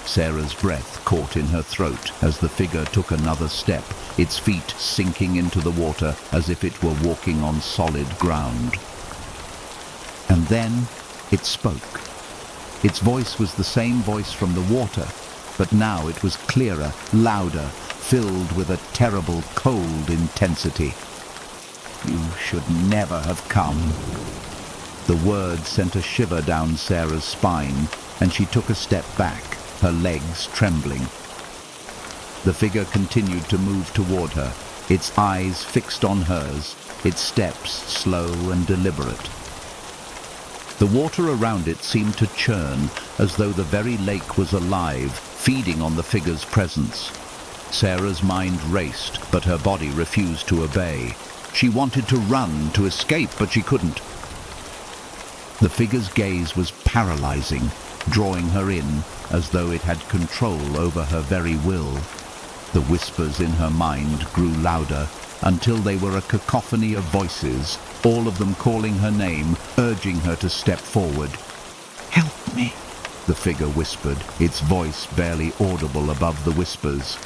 Sarah's breath caught in her throat as the figure took another step, its feet sinking into the water as if it were walking on solid ground. And then it spoke. Its voice was the same voice from the water, but now it was clearer, louder, filled with a terrible, cold intensity. "You should never have come." The word sent a shiver down Sarah's spine, and she took a step back, her legs trembling. The figure continued to move toward her, its eyes fixed on hers, its steps slow and deliberate. The water around it seemed to churn, as though the very lake was alive, feeding on the figure's presence. Sarah's mind raced, but her body refused to obey. She wanted to run, to escape, but she couldn't. The figure's gaze was paralyzing, drawing her in, as though it had control over her very will. The whispers in her mind grew louder, until they were a cacophony of voices, all of them calling her name, urging her to step forward. "Help me," the figure whispered, its voice barely audible above the whispers.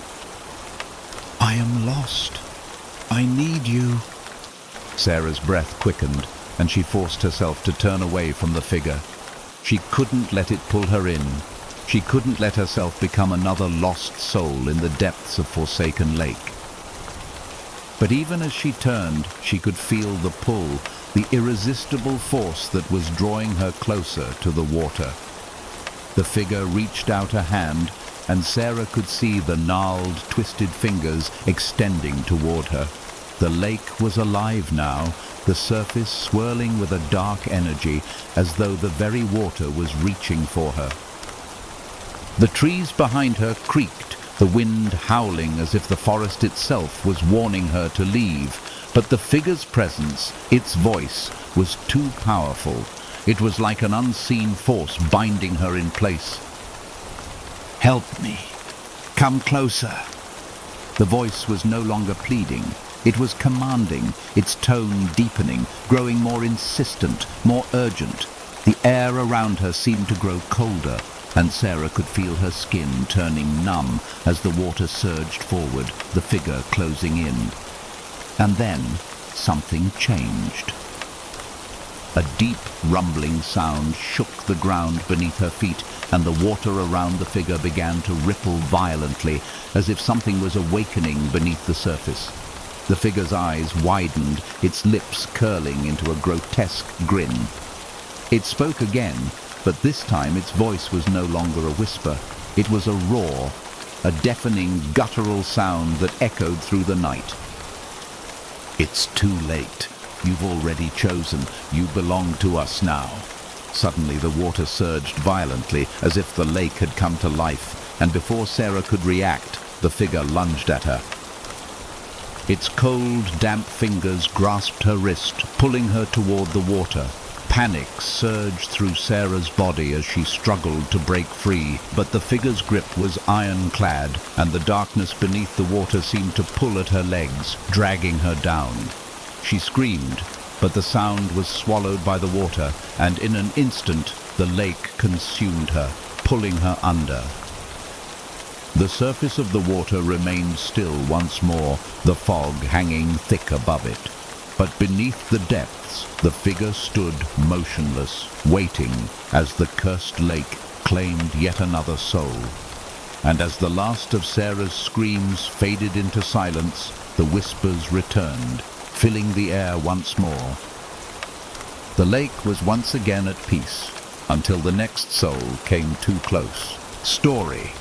"I am lost. I need you." Sarah's breath quickened, and she forced herself to turn away from the figure. She couldn't let it pull her in. She couldn't let herself become another lost soul in the depths of Forsaken Lake. But even as she turned, she could feel the pull, the irresistible force that was drawing her closer to the water. The figure reached out a hand, and Sarah could see the gnarled, twisted fingers extending toward her. The lake was alive now, the surface swirling with a dark energy, as though the very water was reaching for her. The trees behind her creaked, the wind howling as if the forest itself was warning her to leave. But the figure's presence, its voice, was too powerful. It was like an unseen force binding her in place. "Help me. Come closer." The voice was no longer pleading. It was commanding, its tone deepening, growing more insistent, more urgent. The air around her seemed to grow colder, and Sarah could feel her skin turning numb as the water surged forward, the figure closing in. And then something changed. A deep, rumbling sound shook the ground beneath her feet, and the water around the figure began to ripple violently, as if something was awakening beneath the surface. The figure's eyes widened, its lips curling into a grotesque grin. It spoke again, but this time its voice was no longer a whisper. It was a roar, a deafening, guttural sound that echoed through the night. "It's too late. You've already chosen. You belong to us now." Suddenly the water surged violently, as if the lake had come to life, and before Sarah could react, the figure lunged at her. Its cold, damp fingers grasped her wrist, pulling her toward the water. Panic surged through Sarah's body as she struggled to break free, but the figure's grip was ironclad, and the darkness beneath the water seemed to pull at her legs, dragging her down. She screamed, but the sound was swallowed by the water, and in an instant the lake consumed her, pulling her under. The surface of the water remained still once more, the fog hanging thick above it. But beneath the depths, the figure stood motionless, waiting as the cursed lake claimed yet another soul. And as the last of Sarah's screams faded into silence, the whispers returned, filling the air once more. The lake was once again at peace, until the next soul came too close. Story.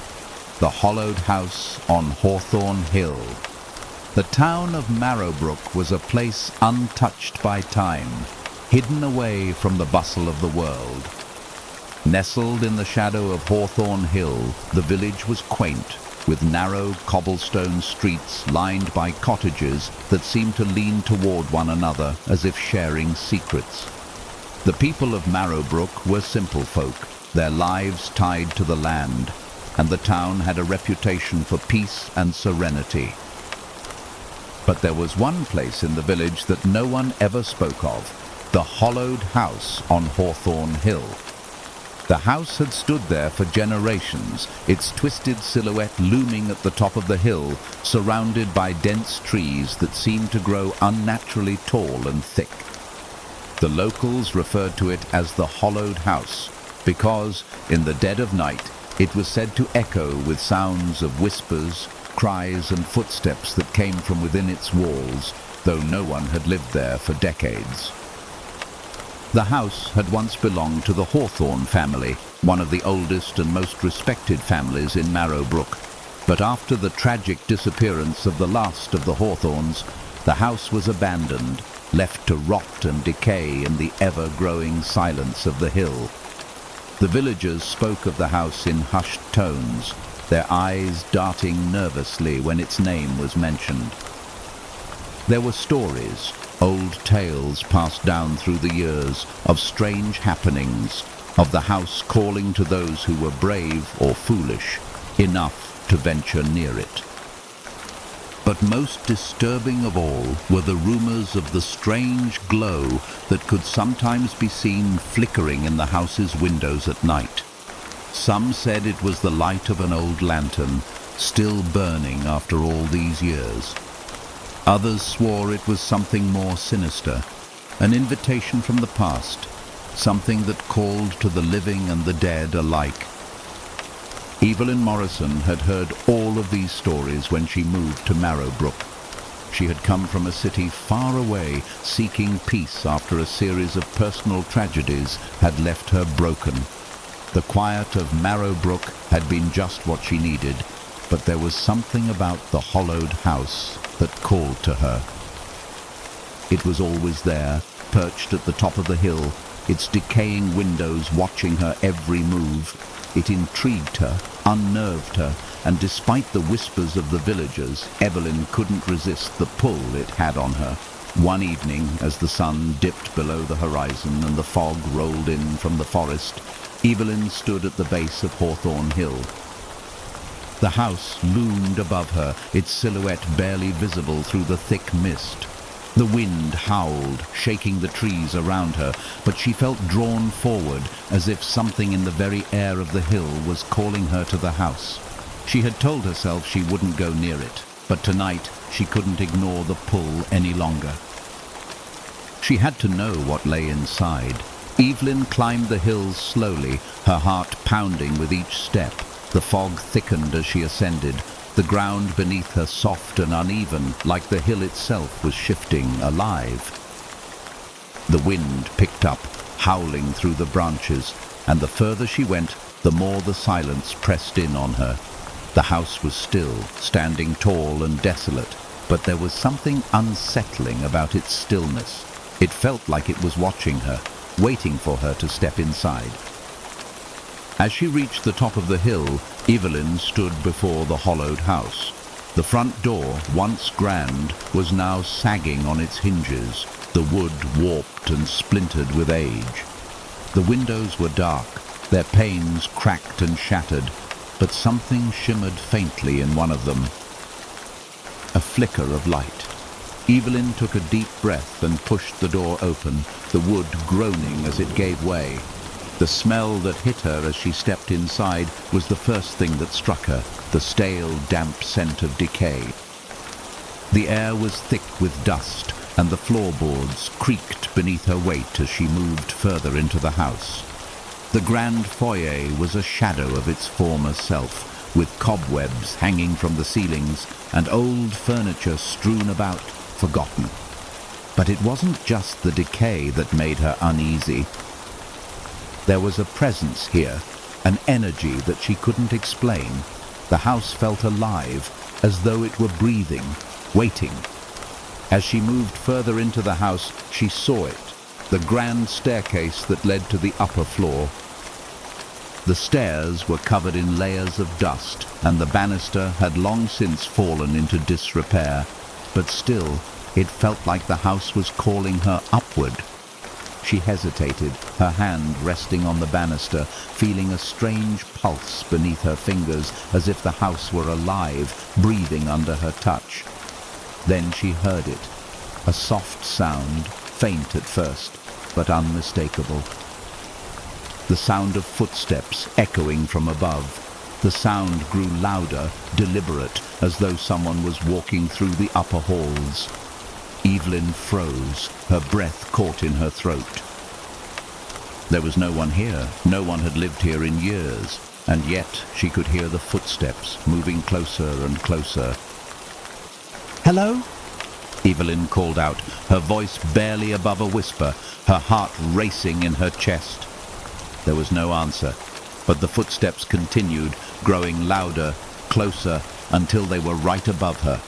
The hollowed house on Hawthorne Hill. The town of Marrowbrook was a place untouched by time, hidden away from the bustle of the world. Nestled in the shadow of Hawthorne Hill, the village was quaint, with narrow cobblestone streets lined by cottages that seemed to lean toward one another as if sharing secrets. The people of Marrowbrook were simple folk, their lives tied to the land, and the town had a reputation for peace and serenity. But there was one place in the village that no one ever spoke of, the hollowed house on Hawthorn Hill. The house had stood there for generations, its twisted silhouette looming at the top of the hill, surrounded by dense trees that seemed to grow unnaturally tall and thick. The locals referred to it as the hollowed house, because, in the dead of night, it was said to echo with sounds of whispers, cries and footsteps that came from within its walls, though no one had lived there for decades. The house had once belonged to the Hawthorn family, one of the oldest and most respected families in Marrowbrook. But after the tragic disappearance of the last of the Hawthorns, the house was abandoned, left to rot and decay in the ever-growing silence of the hill. The villagers spoke of the house in hushed tones, their eyes darting nervously when its name was mentioned. There were stories, old tales passed down through the years, of strange happenings, of the house calling to those who were brave or foolish enough to venture near it. But most disturbing of all were the rumors of the strange glow that could sometimes be seen flickering in the house's windows at night. Some said it was the light of an old lantern, still burning after all these years. Others swore it was something more sinister, an invitation from the past, something that called to the living and the dead alike. Evelyn Morrison had heard all of these stories when she moved to Marrowbrook. She had come from a city far away, seeking peace after a series of personal tragedies had left her broken. The quiet of Marrowbrook had been just what she needed, but there was something about the hollowed house that called to her. It was always there, perched at the top of the hill, its decaying windows watching her every move. It intrigued her, unnerved her, and despite the whispers of the villagers, Evelyn couldn't resist the pull it had on her. One evening, as the sun dipped below the horizon and the fog rolled in from the forest, Evelyn stood at the base of Hawthorn Hill. The house loomed above her, its silhouette barely visible through the thick mist. The wind howled, shaking the trees around her, but she felt drawn forward, as if something in the very air of the hill was calling her to the house. She had told herself she wouldn't go near it, but tonight she couldn't ignore the pull any longer. She had to know what lay inside. Evelyn climbed the hills slowly, her heart pounding with each step. The fog thickened as she ascended, the ground beneath her soft and uneven, like the hill itself was shifting, alive. The wind picked up, howling through the branches, and the further she went, the more the silence pressed in on her. The house was still, standing tall and desolate, but there was something unsettling about its stillness. It felt like it was watching her, waiting for her to step inside. As she reached the top of the hill, Evelyn stood before the hollowed house. The front door, once grand, was now sagging on its hinges, the wood warped and splintered with age. The windows were dark, their panes cracked and shattered, but something shimmered faintly in one of them. A flicker of light. Evelyn took a deep breath and pushed the door open, the wood groaning as it gave way. The smell that hit her as she stepped inside was the first thing that struck her, the stale, damp scent of decay. The air was thick with dust, and the floorboards creaked beneath her weight as she moved further into the house. The grand foyer was a shadow of its former self, with cobwebs hanging from the ceilings and old furniture strewn about, forgotten. But it wasn't just the decay that made her uneasy. There was a presence here, an energy that she couldn't explain. The house felt alive, as though it were breathing, waiting. As she moved further into the house, she saw it, the grand staircase that led to the upper floor. The stairs were covered in layers of dust, and the banister had long since fallen into disrepair, but still it felt like the house was calling her upward. She hesitated, her hand resting on the banister, feeling a strange pulse beneath her fingers, as if the house were alive, breathing under her touch. Then she heard it, a soft sound, faint at first, but unmistakable. The sound of footsteps echoing from above. The sound grew louder, deliberate, as though someone was walking through the upper halls. Evelyn froze, her breath caught in her throat. There was no one here. No one had lived here in years, and yet she could hear the footsteps moving closer and closer. "Hello?" Evelyn called out, her voice barely above a whisper, her heart racing in her chest. There was no answer, but the footsteps continued, growing louder, closer, until they were right above her.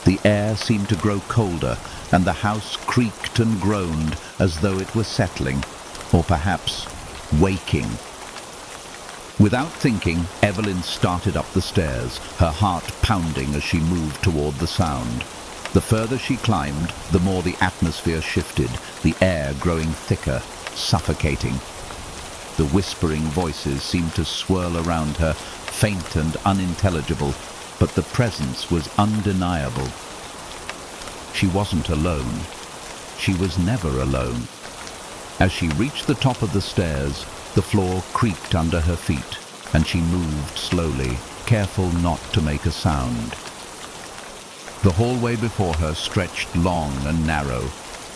The air seemed to grow colder, and the house creaked and groaned as though it were settling, or perhaps waking. Without thinking, Evelyn started up the stairs, her heart pounding as she moved toward the sound. The further she climbed, the more the atmosphere shifted, the air growing thicker, suffocating. The whispering voices seemed to swirl around her, faint and unintelligible, but the presence was undeniable. She wasn't alone. She was never alone. As she reached the top of the stairs, the floor creaked under her feet, and she moved slowly, careful not to make a sound. The hallway before her stretched long and narrow,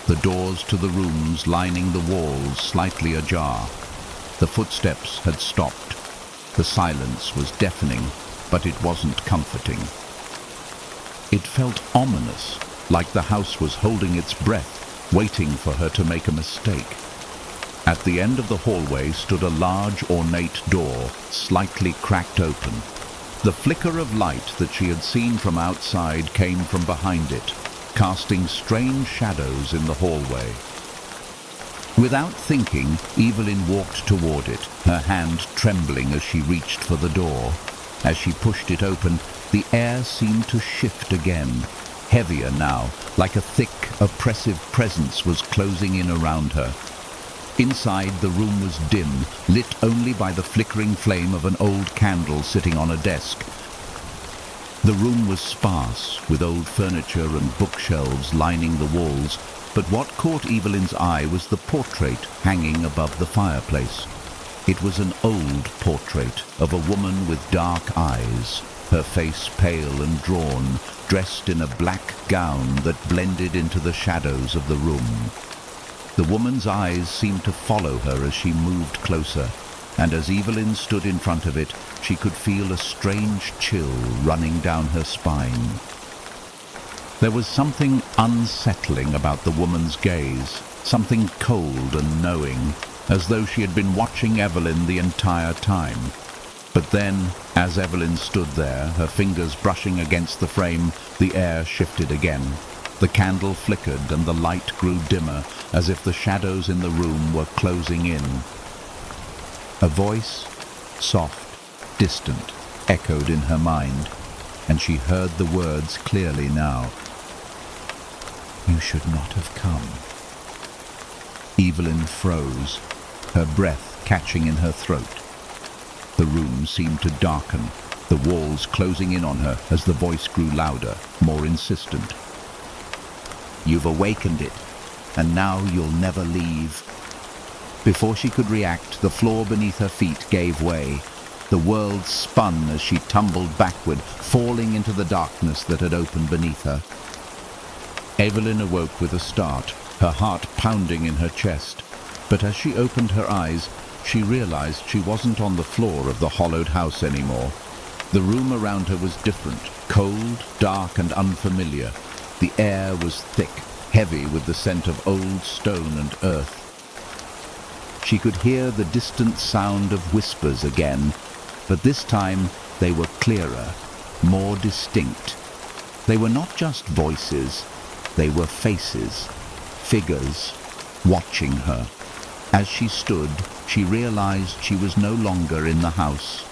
the doors to the rooms lining the walls slightly ajar. The footsteps had stopped. The silence was deafening, but it wasn't comforting. It felt ominous, like the house was holding its breath, waiting for her to make a mistake. At the end of the hallway stood a large, ornate door, slightly cracked open. The flicker of light that she had seen from outside came from behind it, casting strange shadows in the hallway. Without thinking, Evelyn walked toward it, her hand trembling as she reached for the door. As she pushed it open, the air seemed to shift again, heavier now, like a thick, oppressive presence was closing in around her. Inside, the room was dim, lit only by the flickering flame of an old candle sitting on a desk. The room was sparse, with old furniture and bookshelves lining the walls, but what caught Evelyn's eye was the portrait hanging above the fireplace. It was an old portrait of a woman with dark eyes, her face pale and drawn, dressed in a black gown that blended into the shadows of the room. The woman's eyes seemed to follow her as she moved closer, and as Evelyn stood in front of it, she could feel a strange chill running down her spine. There was something unsettling about the woman's gaze, something cold and knowing, as though she had been watching Evelyn the entire time. But then, as Evelyn stood there, her fingers brushing against the frame, the air shifted again. The candle flickered and the light grew dimmer, as if the shadows in the room were closing in. A voice, soft, distant, echoed in her mind, and she heard the words clearly now. "You should not have come." Evelyn froze, her breath catching in her throat. The room seemed to darken, the walls closing in on her as the voice grew louder, more insistent. "You've awakened it, and now you'll never leave." Before she could react, the floor beneath her feet gave way. The world spun as she tumbled backward, falling into the darkness that had opened beneath her. Evelyn awoke with a start, her heart pounding in her chest. But as she opened her eyes, she realized she wasn't on the floor of the hollowed house anymore. The room around her was different, cold, dark, and unfamiliar. The air was thick, heavy with the scent of old stone and earth. She could hear the distant sound of whispers again, but this time they were clearer, more distinct. They were not just voices, they were faces, figures, watching her. As she stood, she realized she was no longer in the house.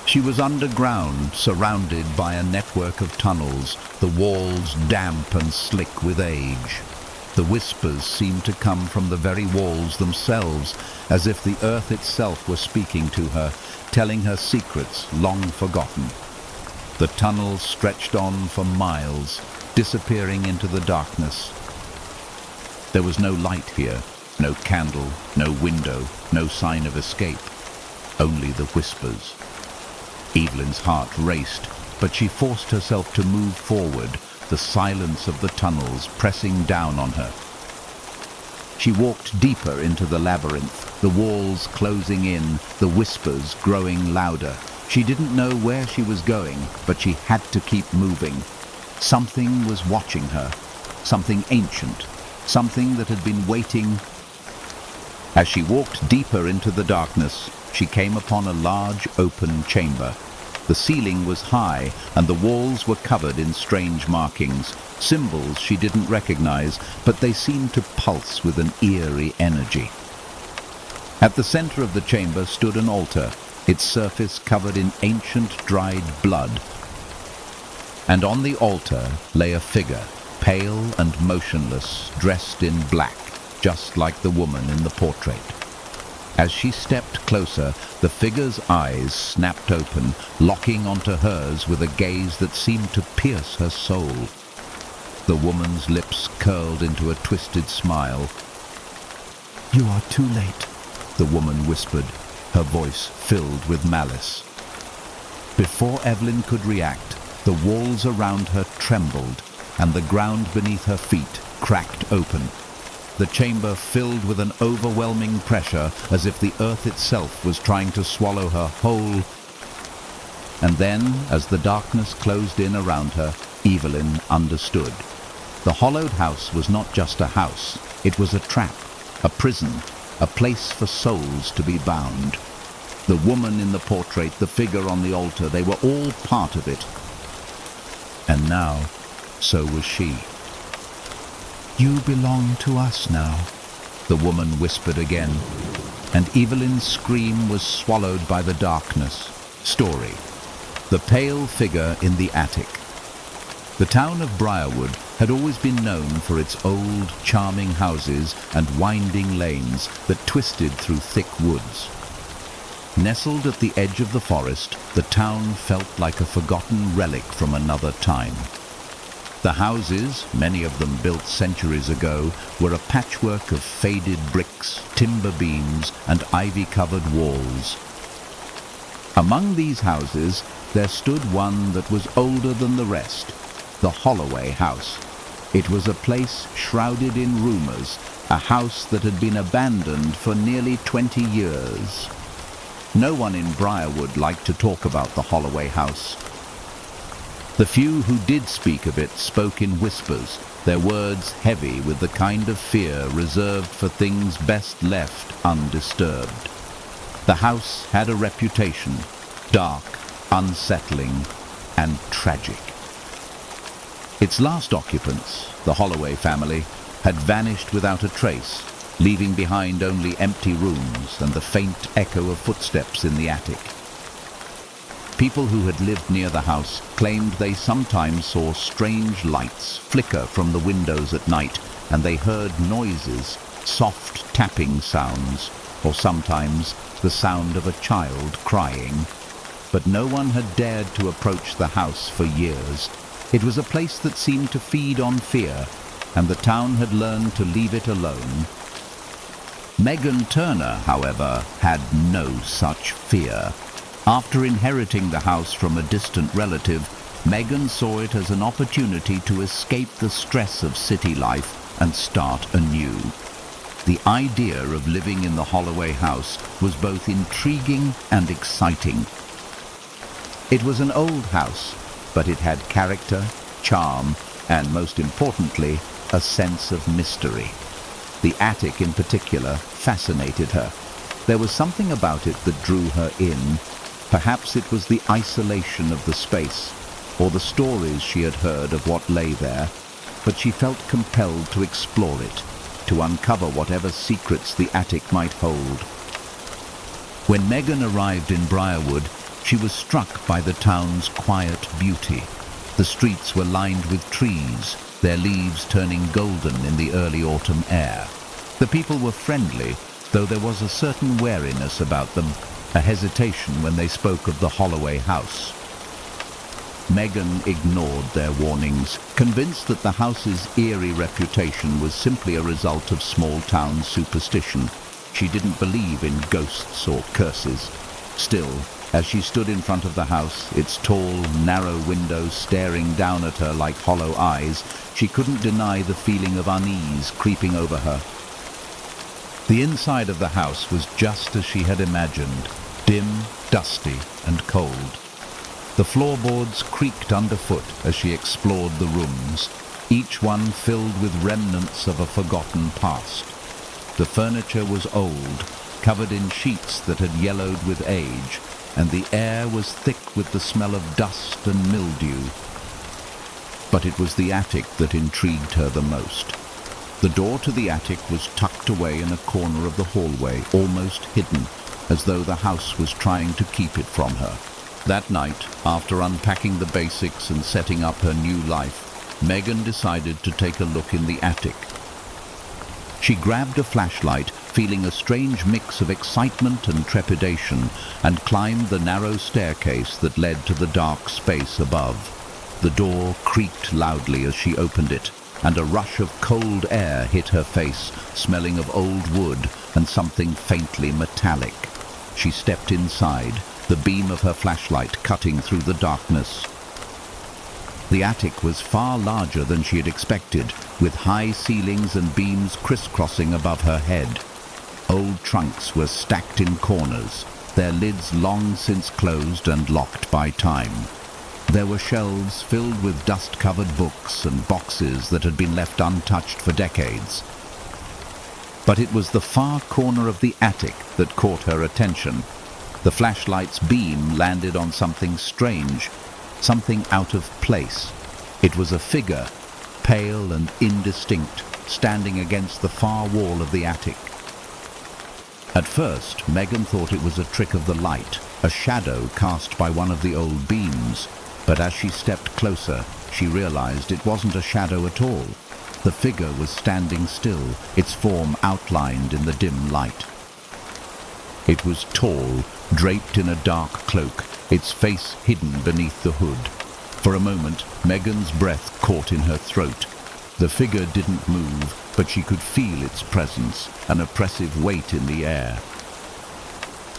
She was underground, surrounded by a network of tunnels, the walls damp and slick with age. The whispers seemed to come from the very walls themselves, as if the earth itself were speaking to her, telling her secrets long forgotten. The tunnels stretched on for miles, disappearing into the darkness. There was no light here, no candle, no window, no sign of escape, only the whispers. Evelyn's heart raced, but she forced herself to move forward, the silence of the tunnels pressing down on her. She walked deeper into the labyrinth, the walls closing in, the whispers growing louder. She didn't know where she was going, but she had to keep moving. Something was watching her, something ancient, something that had been waiting. As she walked deeper into the darkness, she came upon a large open chamber. The ceiling was high, and the walls were covered in strange markings, symbols she didn't recognize, but they seemed to pulse with an eerie energy. At the center of the chamber stood an altar, its surface covered in ancient dried blood. And on the altar lay a figure, pale and motionless, dressed in black, just like the woman in the portrait. As she stepped closer, the figure's eyes snapped open, locking onto hers with a gaze that seemed to pierce her soul. The woman's lips curled into a twisted smile. "You are too late," the woman whispered, her voice filled with malice. Before Evelyn could react, the walls around her trembled, and the ground beneath her feet cracked open. The chamber filled with an overwhelming pressure, as if the earth itself was trying to swallow her whole. And then, as the darkness closed in around her, Evelyn understood. The hollowed house was not just a house. It was a trap, a prison, a place for souls to be bound. The woman in the portrait, the figure on the altar, they were all part of it. And now, so was she. "You belong to us now," the woman whispered again, and Evelyn's scream was swallowed by the darkness. Story: the pale figure in the attic. The town of Briarwood had always been known for its old, charming houses and winding lanes that twisted through thick woods. Nestled at the edge of the forest, the town felt like a forgotten relic from another time. The houses, many of them built centuries ago, were a patchwork of faded bricks, timber beams, and ivy-covered walls. Among these houses, there stood one that was older than the rest, the Holloway House. It was a place shrouded in rumors, a house that had been abandoned for nearly 20 years. No one in Briarwood liked to talk about the Holloway House. The few who did speak of it spoke in whispers, their words heavy with the kind of fear reserved for things best left undisturbed. The house had a reputation, dark, unsettling, and tragic. Its last occupants, the Holloway family, had vanished without a trace, leaving behind only empty rooms and the faint echo of footsteps in the attic. People who had lived near the house claimed they sometimes saw strange lights flicker from the windows at night, and they heard noises, soft tapping sounds, or sometimes the sound of a child crying. But no one had dared to approach the house for years. It was a place that seemed to feed on fear, and the town had learned to leave it alone. Megan Turner, however, had no such fear. After inheriting the house from a distant relative, Megan saw it as an opportunity to escape the stress of city life and start anew. The idea of living in the Holloway house was both intriguing and exciting. It was an old house, but it had character, charm, and most importantly, a sense of mystery. The attic in particular fascinated her. There was something about it that drew her in. Perhaps it was the isolation of the space, or the stories she had heard of what lay there, but she felt compelled to explore it. to uncover whatever secrets the attic might hold. When Megan arrived in Briarwood, she was struck by the town's quiet beauty. The streets were lined with trees, their leaves turning golden in the early autumn air. The people were friendly, though there was a certain wariness about them, a hesitation when they spoke of the Holloway house. Megan ignored their warnings, convinced that the house's eerie reputation was simply a result of small-town superstition. She didn't believe in ghosts or curses. Still, as she stood in front of the house, its tall, narrow windows staring down at her like hollow eyes, she couldn't deny the feeling of unease creeping over her. The inside of the house was just as she had imagined, dim, dusty, and cold. The floorboards creaked underfoot as she explored the rooms, each one filled with remnants of a forgotten past. The furniture was old, covered in sheets that had yellowed with age, and the air was thick with the smell of dust and mildew. But it was the attic that intrigued her the most. The door to the attic was tucked away in a corner of the hallway, almost hidden, as though the house was trying to keep it from her. That night, after unpacking the basics and setting up her new life, Megan decided to take a look in the attic. She grabbed a flashlight, feeling a strange mix of excitement and trepidation, and climbed the narrow staircase that led to the dark space above. The door creaked loudly as she opened it, and a rush of cold air hit her face, smelling of old wood and something faintly metallic. She stepped inside, the beam of her flashlight cutting through the darkness. The attic was far larger than she had expected, with high ceilings and beams crisscrossing above her head. Old trunks were stacked in corners, their lids long since closed and locked by time. There were shelves filled with dust-covered books and boxes that had been left untouched for decades. But it was the far corner of the attic that caught her attention. The flashlight's beam landed on something strange, something out of place. It was a figure, pale and indistinct, standing against the far wall of the attic. At first, Megan thought it was a trick of the light, a shadow cast by one of the old beams. But as she stepped closer, she realized it wasn't a shadow at all. The figure was standing still, its form outlined in the dim light. It was tall, draped in a dark cloak, its face hidden beneath the hood. For a moment, Megan's breath caught in her throat. The figure didn't move, but she could feel its presence, an oppressive weight in the air.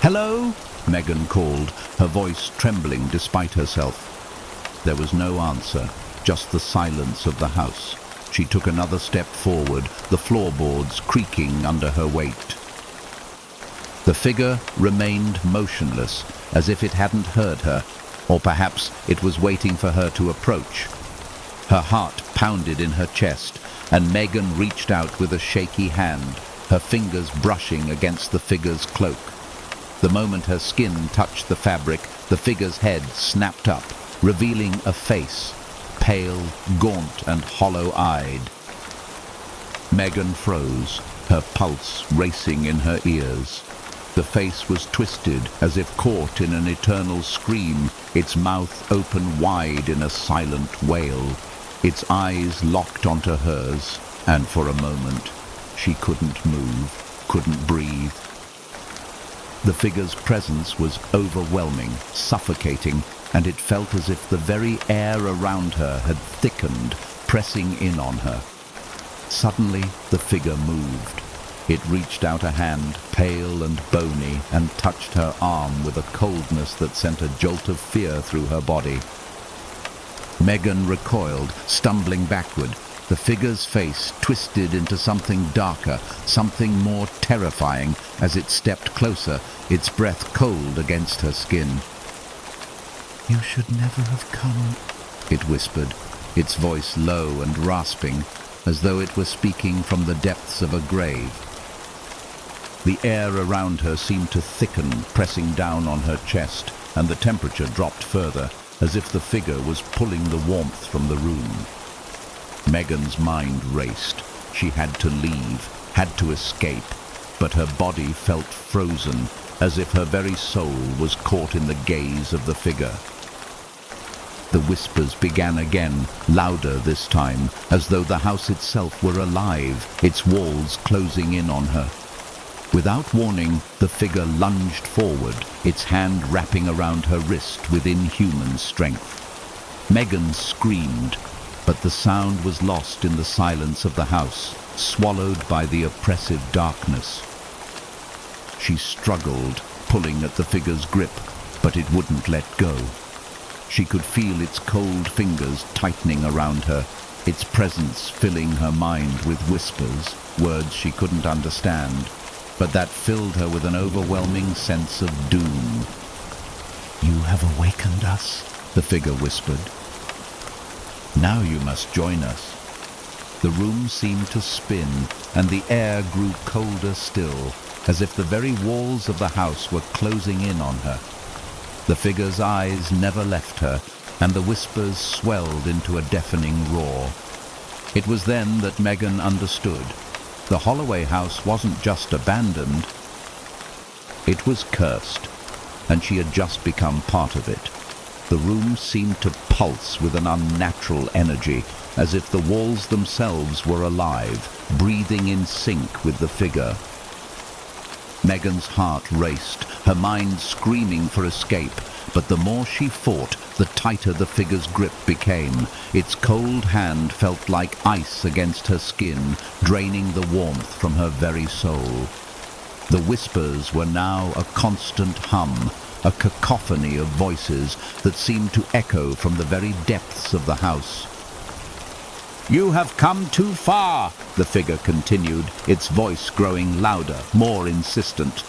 "Hello?" Megan called, her voice trembling despite herself. There was no answer, just the silence of the house. She took another step forward, the floorboards creaking under her weight. The figure remained motionless, as if it hadn't heard her, or perhaps it was waiting for her to approach. Her heart pounded in her chest, and Megan reached out with a shaky hand, her fingers brushing against the figure's cloak. The moment her skin touched the fabric, the figure's head snapped up, revealing a face, pale, gaunt, and hollow-eyed. Megan froze, her pulse racing in her ears. The face was twisted, as if caught in an eternal scream, its mouth open wide in a silent wail. Its eyes locked onto hers, and for a moment, she couldn't move, couldn't breathe. The figure's presence was overwhelming, suffocating, and it felt as if the very air around her had thickened, pressing in on her. Suddenly, the figure moved. It reached out a hand, pale and bony, and touched her arm with a coldness that sent a jolt of fear through her body. Megan recoiled, stumbling backward. The figure's face twisted into something darker, something more terrifying, as it stepped closer, its breath cold against her skin. "You should never have come," it whispered, its voice low and rasping, as though it were speaking from the depths of a grave. The air around her seemed to thicken, pressing down on her chest, and the temperature dropped further, as if the figure was pulling the warmth from the room. Megan's mind raced. She had to leave. had to escape, but her body felt frozen, as if her very soul was caught in the gaze of the figure. The whispers began again, louder this time, as though the house itself were alive, its walls closing in on her. Without warning, the figure lunged forward, its hand wrapping around her wrist with inhuman strength. Megan screamed, but the sound was lost in the silence of the house, swallowed by the oppressive darkness. She struggled, pulling at the figure's grip, but it wouldn't let go. She could feel its cold fingers tightening around her, its presence filling her mind with whispers, words she couldn't understand, but that filled her with an overwhelming sense of doom. "You have awakened us," the figure whispered. "Now you must join us." The room seemed to spin, and the air grew colder still, as if the very walls of the house were closing in on her. The figure's eyes never left her, and the whispers swelled into a deafening roar. It was then that Megan understood. The Holloway house wasn't just abandoned, it was cursed, and she had just become part of it. The room seemed to pulse with an unnatural energy, as if the walls themselves were alive, breathing in sync with the figure. Megan's heart raced, her mind screaming for escape, but the more she fought, the tighter the figure's grip became. Its cold hand felt like ice against her skin, draining the warmth from her very soul. The whispers were now a constant hum, a cacophony of voices that seemed to echo from the very depths of the house. "You have come too far," the figure continued, its voice growing louder, more insistent.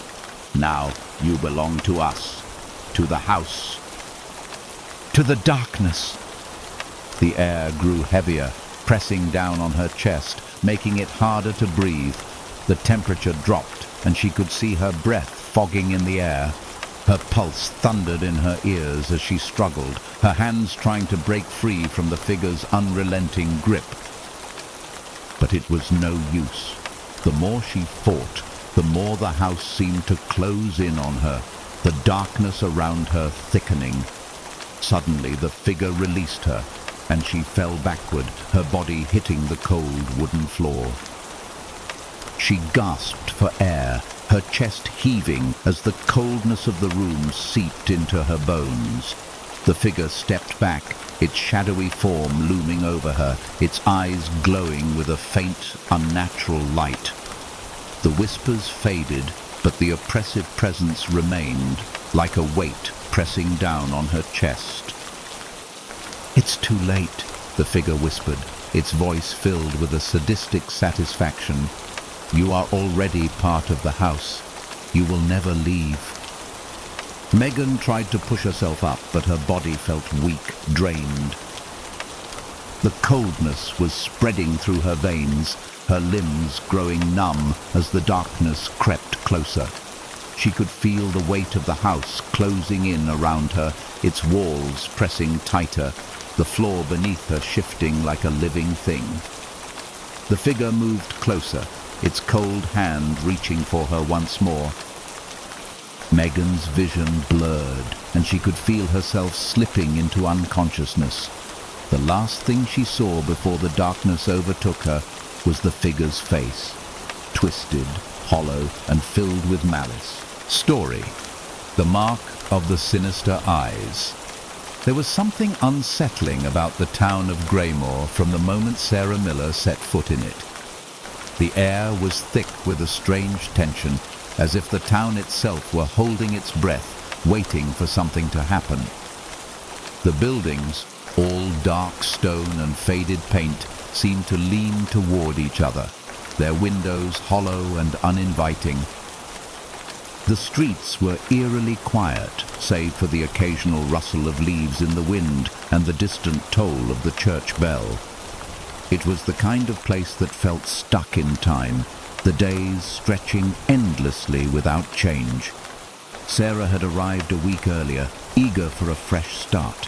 "Now you belong to us, to the house, to the darkness." The air grew heavier, pressing down on her chest, making it harder to breathe. The temperature dropped, and she could see her breath fogging in the air. Her pulse thundered in her ears as she struggled, her hands trying to break free from the figure's unrelenting grip. But it was no use. The more she fought, the more the house seemed to close in on her, the darkness around her thickening. Suddenly the figure released her, and she fell backward, her body hitting the cold wooden floor. She gasped for air, her chest heaving as the coldness of the room seeped into her bones. The figure stepped back, its shadowy form looming over her, its eyes glowing with a faint, unnatural light. The whispers faded, but the oppressive presence remained, like a weight pressing down on her chest. "It's too late," the figure whispered, its voice filled with a sadistic satisfaction. "You are already part of the house. You will never leave." Megan tried to push herself up, but her body felt weak, drained. The coldness was spreading through her veins, her limbs growing numb as the darkness crept closer. She could feel the weight of the house closing in around her, its walls pressing tighter, the floor beneath her shifting like a living thing. The figure moved closer, its cold hand reaching for her once more. Megan's vision blurred, and she could feel herself slipping into unconsciousness. The last thing she saw before the darkness overtook her was the figure's face, twisted, hollow, and filled with malice. Story: The Mark of the Sinister Eyes. There was something unsettling about the town of Greymore from the moment Sarah Miller set foot in it. The air was thick with a strange tension, as if the town itself were holding its breath, waiting for something to happen. The buildings, all dark stone and faded paint, seemed to lean toward each other, their windows hollow and uninviting. The streets were eerily quiet, save for the occasional rustle of leaves in the wind and the distant toll of the church bell. It was the kind of place that felt stuck in time, the days stretching endlessly without change. Sarah had arrived a week earlier, eager for a fresh start.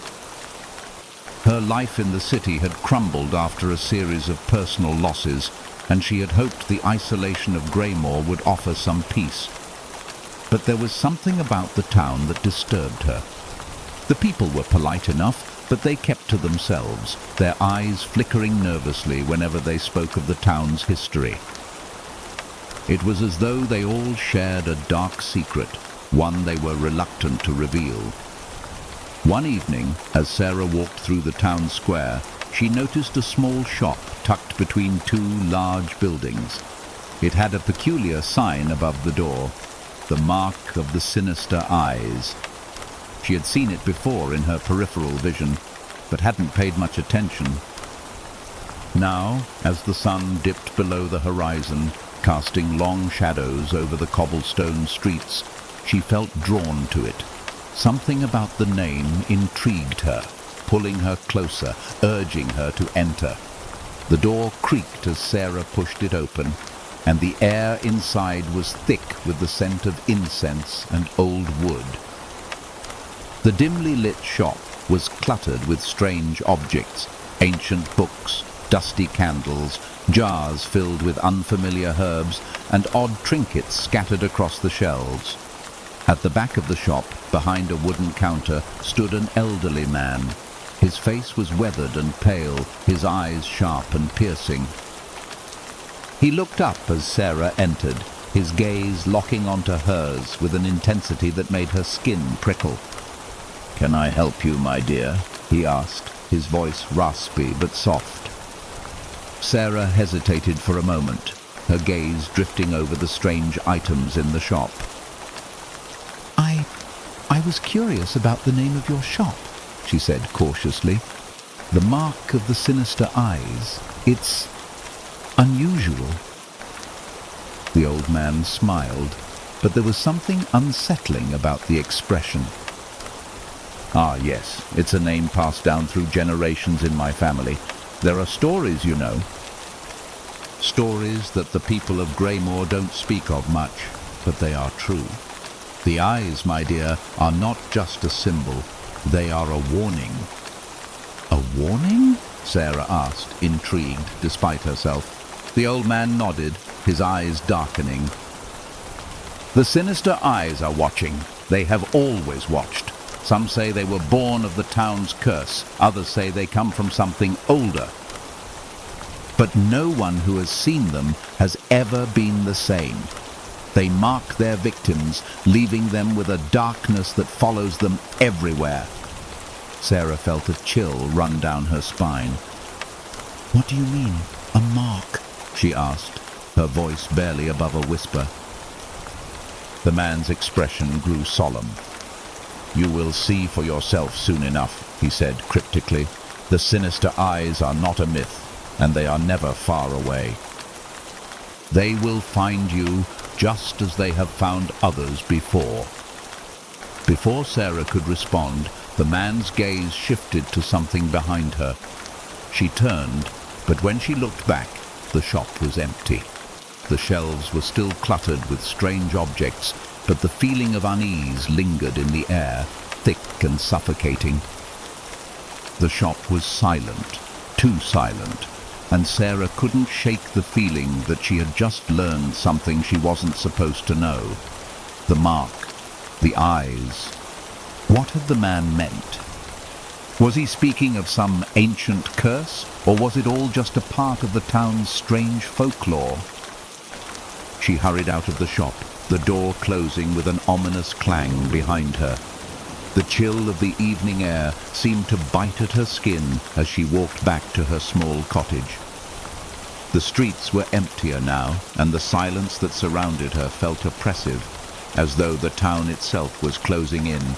Her life in the city had crumbled after a series of personal losses, and she had hoped the isolation of Greymore would offer some peace. But there was something about the town that disturbed her. The people were polite enough, but they kept to themselves, their eyes flickering nervously whenever they spoke of the town's history. It was as though they all shared a dark secret, one they were reluctant to reveal. One evening, as Sarah walked through the town square, she noticed a small shop tucked between two large buildings. It had a peculiar sign above the door, the mark of the sinister eyes. She had seen it before in her peripheral vision, but hadn't paid much attention. Now, as the sun dipped below the horizon, casting long shadows over the cobblestone streets, she felt drawn to it. Something about the name intrigued her, pulling her closer, urging her to enter. The door creaked as Sarah pushed it open, and the air inside was thick with the scent of incense and old wood. The dimly lit shop was cluttered with strange objects, ancient books, dusty candles, jars filled with unfamiliar herbs, and odd trinkets scattered across the shelves. At the back of the shop, behind a wooden counter, stood an elderly man. His face was weathered and pale, his eyes sharp and piercing. He looked up as Sarah entered, his gaze locking onto hers with an intensity that made her skin prickle. "Can I help you, my dear?" he asked, his voice raspy but soft. Sarah hesitated for a moment, her gaze drifting over the strange items in the shop. I was curious about the name of your shop," she said cautiously. "The mark of the sinister eyes. It's unusual." The old man smiled, but there was something unsettling about the expression. "Ah, yes, it's a name passed down through generations in my family. There are stories, you know. Stories that the people of Greymore don't speak of much, but they are true. The eyes, my dear, are not just a symbol. They are a warning." "A warning?" Sarah asked, intrigued despite herself. The old man nodded, his eyes darkening. "The sinister eyes are watching. They have always watched. Some say they were born of the town's curse. Others say they come from something older. But no one who has seen them has ever been the same. They mark their victims, leaving them with a darkness that follows them everywhere." Sarah felt a chill run down her spine. "What do you mean, a mark?" she asked, her voice barely above a whisper. The man's expression grew solemn. "You will see for yourself soon enough," he said cryptically. "The sinister eyes are not a myth, and they are never far away. They will find you just as they have found others before." Before Sarah could respond, the man's gaze shifted to something behind her. She turned, but when she looked back, the shop was empty. The shelves were still cluttered with strange objects, but the feeling of unease lingered in the air, thick and suffocating. The shop was silent, too silent, and Sarah couldn't shake the feeling that she had just learned something she wasn't supposed to know. The mark, the eyes. What had the man meant? Was he speaking of some ancient curse, or was it all just a part of the town's strange folklore? She hurried out of the shop, the door closing with an ominous clang behind her. The chill of the evening air seemed to bite at her skin as she walked back to her small cottage. The streets were emptier now, and the silence that surrounded her felt oppressive, as though the town itself was closing in.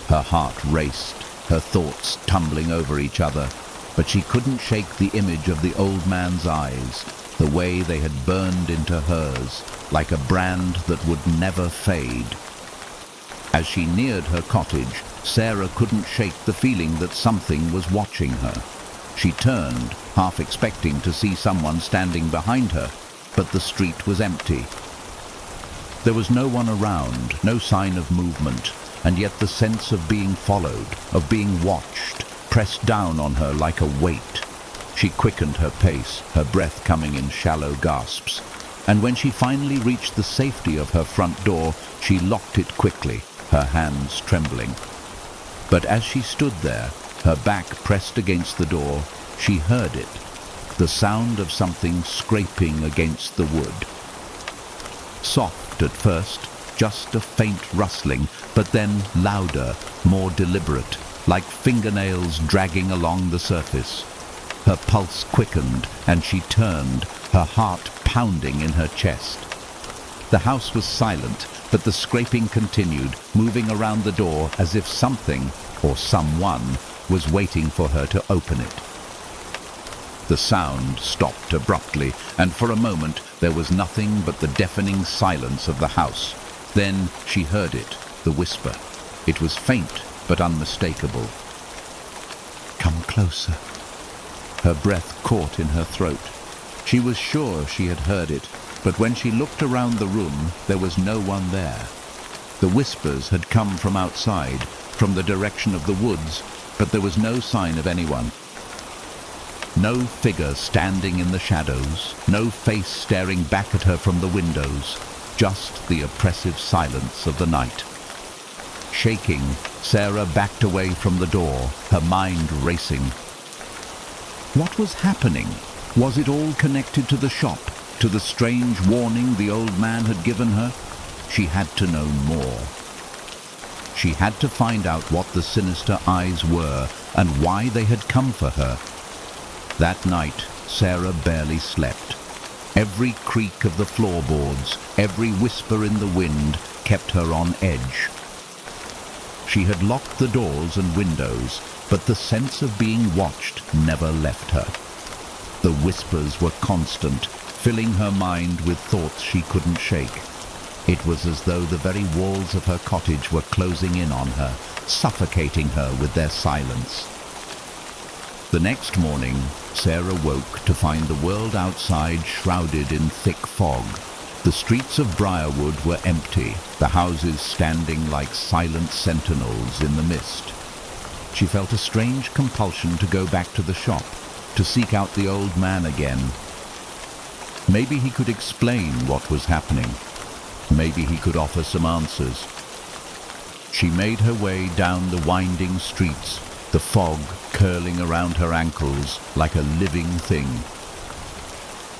Her heart raced, her thoughts tumbling over each other, but she couldn't shake the image of the old man's eyes, the way they had burned into hers, like a brand that would never fade. As she neared her cottage, Sarah couldn't shake the feeling that something was watching her. She turned, half expecting to see someone standing behind her, but the street was empty. There was no one around, no sign of movement, and yet the sense of being followed, of being watched, pressed down on her like a weight. She quickened her pace, her breath coming in shallow gasps. And when she finally reached the safety of her front door, she locked it quickly, her hands trembling. But as she stood there, her back pressed against the door, she heard it, the sound of something scraping against the wood. Soft at first, just a faint rustling, but then louder, more deliberate, like fingernails dragging along the surface. Her pulse quickened, and she turned, her heart pounding in her chest. The house was silent, but the scraping continued, moving around the door as if something, or someone, was waiting for her to open it. The sound stopped abruptly, and for a moment there was nothing but the deafening silence of the house. Then she heard it, the whisper. It was faint, but unmistakable. "Come closer." Her breath caught in her throat. She was sure she had heard it, but when she looked around the room, there was no one there. The whispers had come from outside, from the direction of the woods, but there was no sign of anyone. No figure standing in the shadows, no face staring back at her from the windows, just the oppressive silence of the night. Shaking, Sarah backed away from the door, her mind racing. What was happening? Was it all connected to the shop, to the strange warning the old man had given her? She had to know more. She had to find out what the sinister eyes were and why they had come for her. That night, Sarah barely slept. Every creak of the floorboards, every whisper in the wind kept her on edge. She had locked the doors and windows, but the sense of being watched never left her. The whispers were constant, filling her mind with thoughts she couldn't shake. It was as though the very walls of her cottage were closing in on her, suffocating her with their silence. The next morning, Sarah woke to find the world outside shrouded in thick fog. The streets of Briarwood were empty, the houses standing like silent sentinels in the mist. She felt a strange compulsion to go back to the shop, to seek out the old man again. Maybe he could explain what was happening. Maybe he could offer some answers. She made her way down the winding streets, the fog curling around her ankles like a living thing.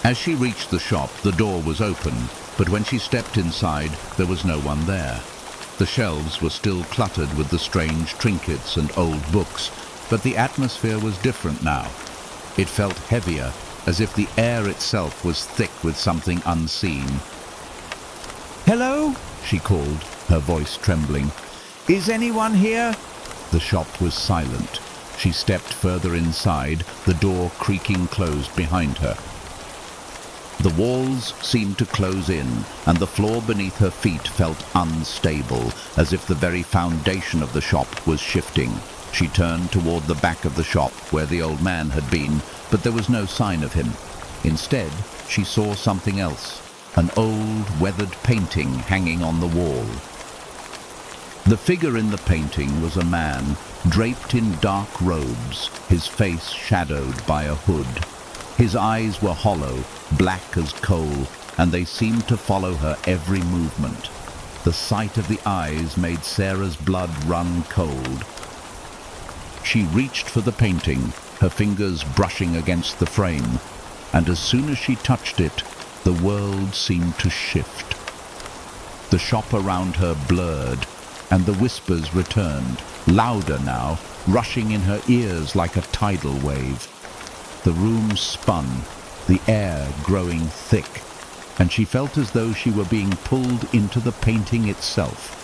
As she reached the shop, the door was open, but when she stepped inside, there was no one there. The shelves were still cluttered with the strange trinkets and old books, but the atmosphere was different now. It felt heavier, as if the air itself was thick with something unseen. "Hello?" she called, her voice trembling. "Is anyone here?" The shop was silent. She stepped further inside, the door creaking closed behind her. The walls seemed to close in, and the floor beneath her feet felt unstable, as if the very foundation of the shop was shifting. She turned toward the back of the shop where the old man had been, but there was no sign of him. Instead, she saw something else, an old, weathered painting hanging on the wall. The figure in the painting was a man, draped in dark robes, his face shadowed by a hood. His eyes were hollow, black as coal, and they seemed to follow her every movement. The sight of the eyes made Sarah's blood run cold. She reached for the painting, her fingers brushing against the frame, and as soon as she touched it, the world seemed to shift. The shop around her blurred, and the whispers returned, louder now, rushing in her ears like a tidal wave. The room spun, the air growing thick, and she felt as though she were being pulled into the painting itself.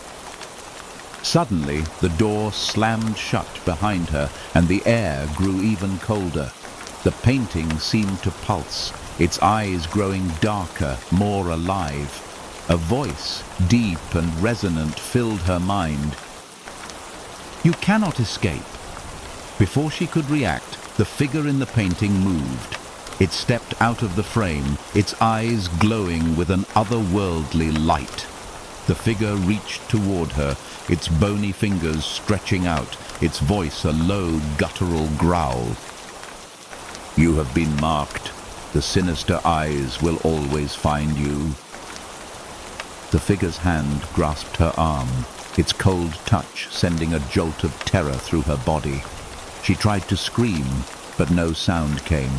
Suddenly, the door slammed shut behind her, and the air grew even colder. The painting seemed to pulse, its eyes growing darker, more alive. A voice, deep and resonant, filled her mind. "You cannot escape." Before she could react, the figure in the painting moved. It stepped out of the frame, its eyes glowing with an otherworldly light. The figure reached toward her, its bony fingers stretching out, its voice a low, guttural growl. You have been marked. The sinister eyes will always find you. The figure's hand grasped her arm, its cold touch sending a jolt of terror through her body. She tried to scream, but no sound came.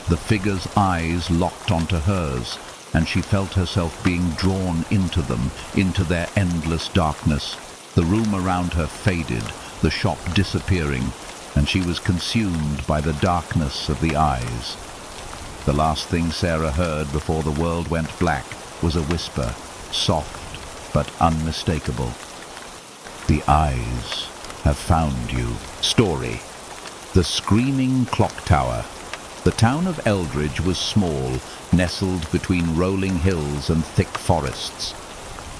The figure's eyes locked onto hers, and she felt herself being drawn into them, into their endless darkness. The room around her faded, the shop disappearing, and she was consumed by the darkness of the eyes. The last thing Sarah heard before the world went black was a whisper, soft but unmistakable. The eyes have found you. Story. The Screaming Clock Tower. The town of Eldridge was small, nestled between rolling hills and thick forests.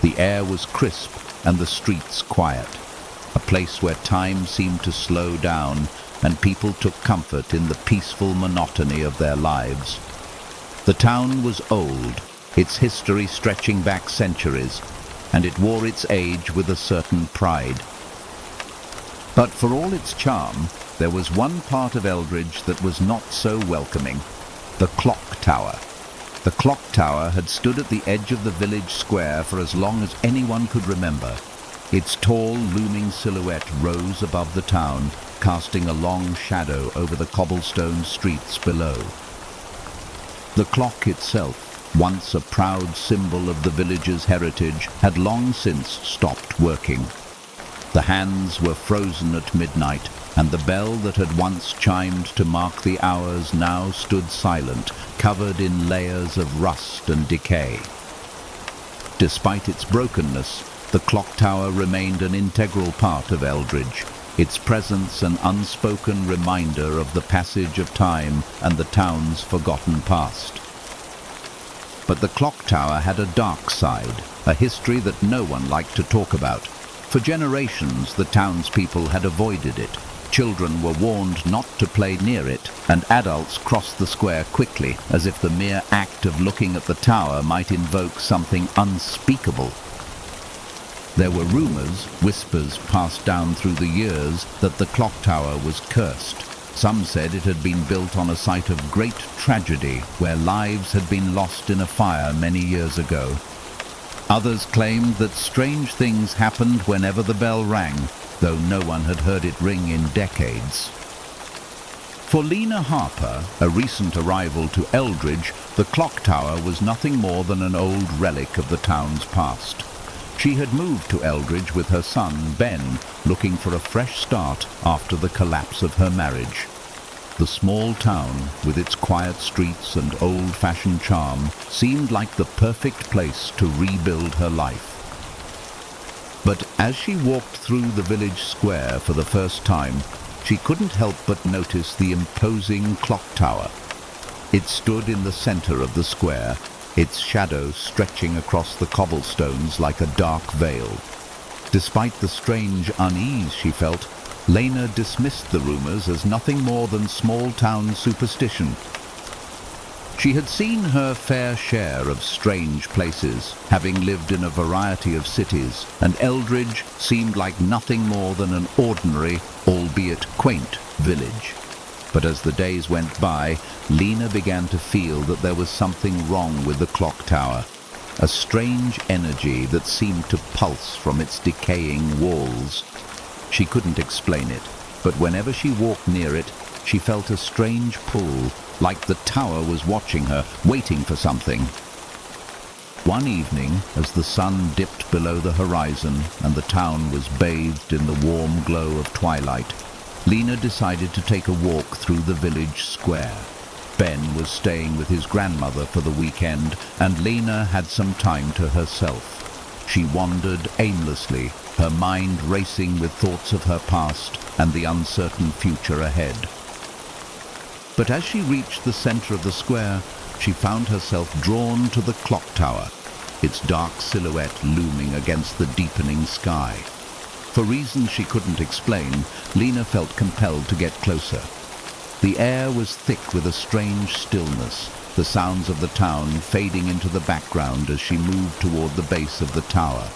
The air was crisp and the streets quiet, a place where time seemed to slow down and people took comfort in the peaceful monotony of their lives. The town was old, its history stretching back centuries, and it wore its age with a certain pride. But for all its charm, there was one part of Eldridge that was not so welcoming: the clock tower. The clock tower had stood at the edge of the village square for as long as anyone could remember. Its tall, looming silhouette rose above the town, casting a long shadow over the cobblestone streets below. The clock itself, once a proud symbol of the village's heritage, had long since stopped working. The hands were frozen at midnight, and the bell that had once chimed to mark the hours now stood silent, covered in layers of rust and decay. Despite its brokenness, the clock tower remained an integral part of Eldridge, its presence an unspoken reminder of the passage of time and the town's forgotten past. But the clock tower had a dark side, a history that no one liked to talk about. For generations, the townspeople had avoided it. Children were warned not to play near it, and adults crossed the square quickly, as if the mere act of looking at the tower might invoke something unspeakable. There were rumors, whispers passed down through the years, that the clock tower was cursed. Some said it had been built on a site of great tragedy, where lives had been lost in a fire many years ago. Others claimed that strange things happened whenever the bell rang, though no one had heard it ring in decades. For Lena Harper, a recent arrival to Eldridge, the clock tower was nothing more than an old relic of the town's past. She had moved to Eldridge with her son, Ben, looking for a fresh start after the collapse of her marriage. The small town, with its quiet streets and old-fashioned charm, seemed like the perfect place to rebuild her life. But as she walked through the village square for the first time, she couldn't help but notice the imposing clock tower. It stood in the center of the square, its shadow stretching across the cobblestones like a dark veil. Despite the strange unease she felt, Lena dismissed the rumors as nothing more than small-town superstition. She had seen her fair share of strange places, having lived in a variety of cities, and Eldridge seemed like nothing more than an ordinary, albeit quaint, village. But as the days went by, Lena began to feel that there was something wrong with the clock tower, a strange energy that seemed to pulse from its decaying walls. She couldn't explain it, but whenever she walked near it, she felt a strange pull, like the tower was watching her, waiting for something. One evening, as the sun dipped below the horizon and the town was bathed in the warm glow of twilight, Lena decided to take a walk through the village square. Ben was staying with his grandmother for the weekend, and Lena had some time to herself. She wandered aimlessly, her mind racing with thoughts of her past and the uncertain future ahead. But as she reached the center of the square, she found herself drawn to the clock tower, its dark silhouette looming against the deepening sky. For reasons she couldn't explain, Lena felt compelled to get closer. The air was thick with a strange stillness, the sounds of the town fading into the background as she moved toward the base of the tower.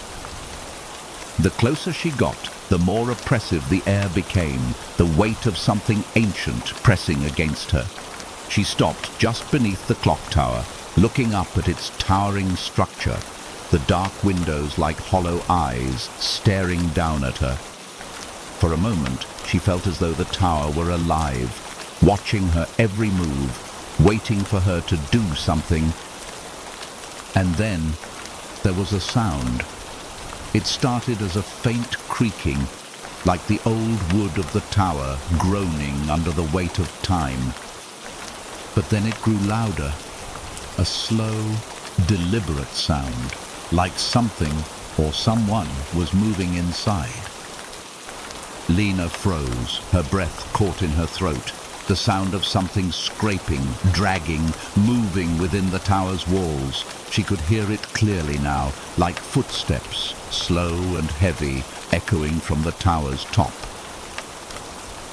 The closer she got, the more oppressive the air became, the weight of something ancient pressing against her. She stopped just beneath the clock tower, looking up at its towering structure, the dark windows like hollow eyes staring down at her. For a moment, she felt as though the tower were alive, watching her every move, waiting for her to do something. And then there was a sound. It started as a faint creaking, like the old wood of the tower groaning under the weight of time. But then it grew louder, a slow, deliberate sound, like something or someone was moving inside. Lena froze, her breath caught in her throat, the sound of something scraping, dragging, moving within the tower's walls. She could hear it clearly now, like footsteps, slow and heavy, echoing from the tower's top.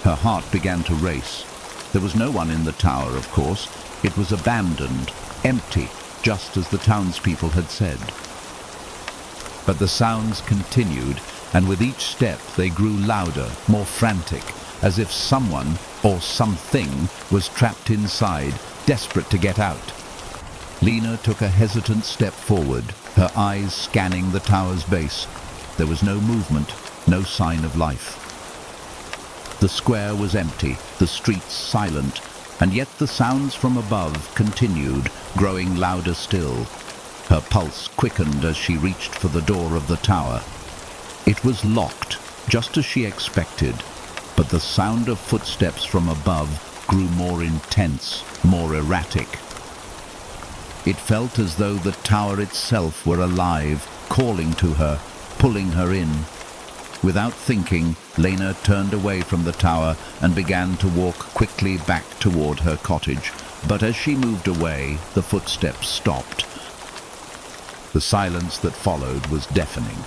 Her heart began to race. There was no one in the tower, of course. It was abandoned, empty, just as the townspeople had said. But the sounds continued, and with each step they grew louder, more frantic, as if someone or something was trapped inside, desperate to get out. Lena took a hesitant step forward, her eyes scanning the tower's base. There was no movement, no sign of life. The square was empty, the streets silent, and yet the sounds from above continued, growing louder still. Her pulse quickened as she reached for the door of the tower. It was locked, just as she expected, but the sound of footsteps from above grew more intense, more erratic. It felt as though the tower itself were alive, calling to her, pulling her in. Without thinking, Lena turned away from the tower and began to walk quickly back toward her cottage. But as she moved away, the footsteps stopped. The silence that followed was deafening,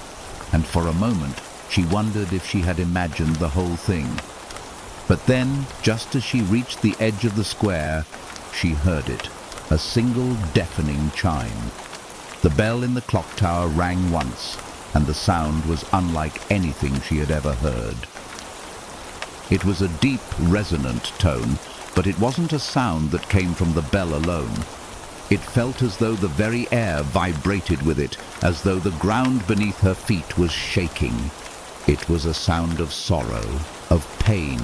and for a moment she wondered if she had imagined the whole thing. But then, just as she reached the edge of the square, she heard it, a single deafening chime. The bell in the clock tower rang once, and the sound was unlike anything she had ever heard. It was a deep, resonant tone, but it wasn't a sound that came from the bell alone. It felt as though the very air vibrated with it, as though the ground beneath her feet was shaking. It was a sound of sorrow, of pain,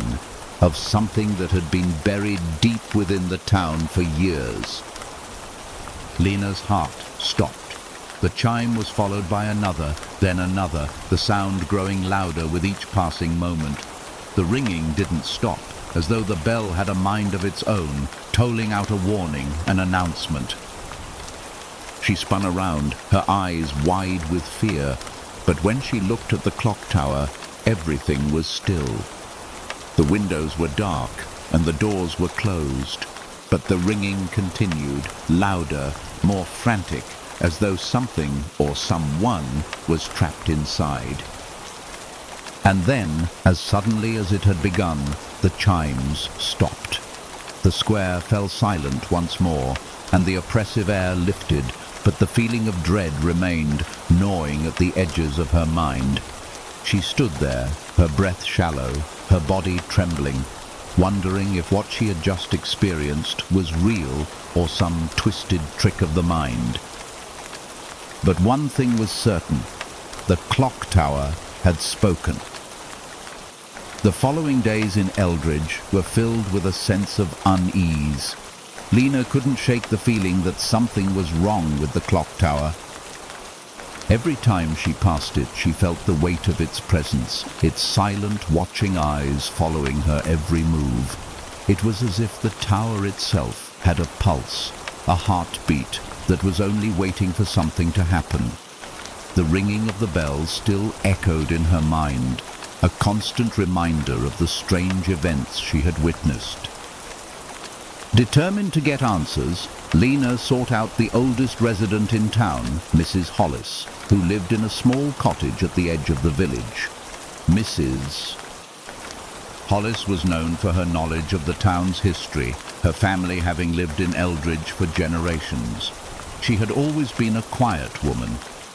of something that had been buried deep within the town for years. Lena's heart stopped. The chime was followed by another, then another, the sound growing louder with each passing moment. The ringing didn't stop, as though the bell had a mind of its own, tolling out a warning, an announcement. She spun around, her eyes wide with fear, but when she looked at the clock tower, everything was still. The windows were dark, and the doors were closed, but the ringing continued, louder, more frantic, as though something or someone was trapped inside. And then, as suddenly as it had begun, the chimes stopped. The square fell silent once more, and the oppressive air lifted, but the feeling of dread remained, gnawing at the edges of her mind. She stood there, her breath shallow, her body trembling, wondering if what she had just experienced was real or some twisted trick of the mind. But one thing was certain: the clock tower had spoken. The following days in Eldridge were filled with a sense of unease. Lena couldn't shake the feeling that something was wrong with the clock tower. Every time she passed it, she felt the weight of its presence, its silent, watching eyes following her every move. It was as if the tower itself had a pulse, a heartbeat that was only waiting for something to happen. The ringing of the bells still echoed in her mind, a constant reminder of the strange events she had witnessed. Determined to get answers, Lena sought out the oldest resident in town, Mrs. Hollis, who lived in a small cottage at the edge of the village. Mrs. Hollis was known for her knowledge of the town's history, her family having lived in Eldridge for generations. She had always been a quiet woman,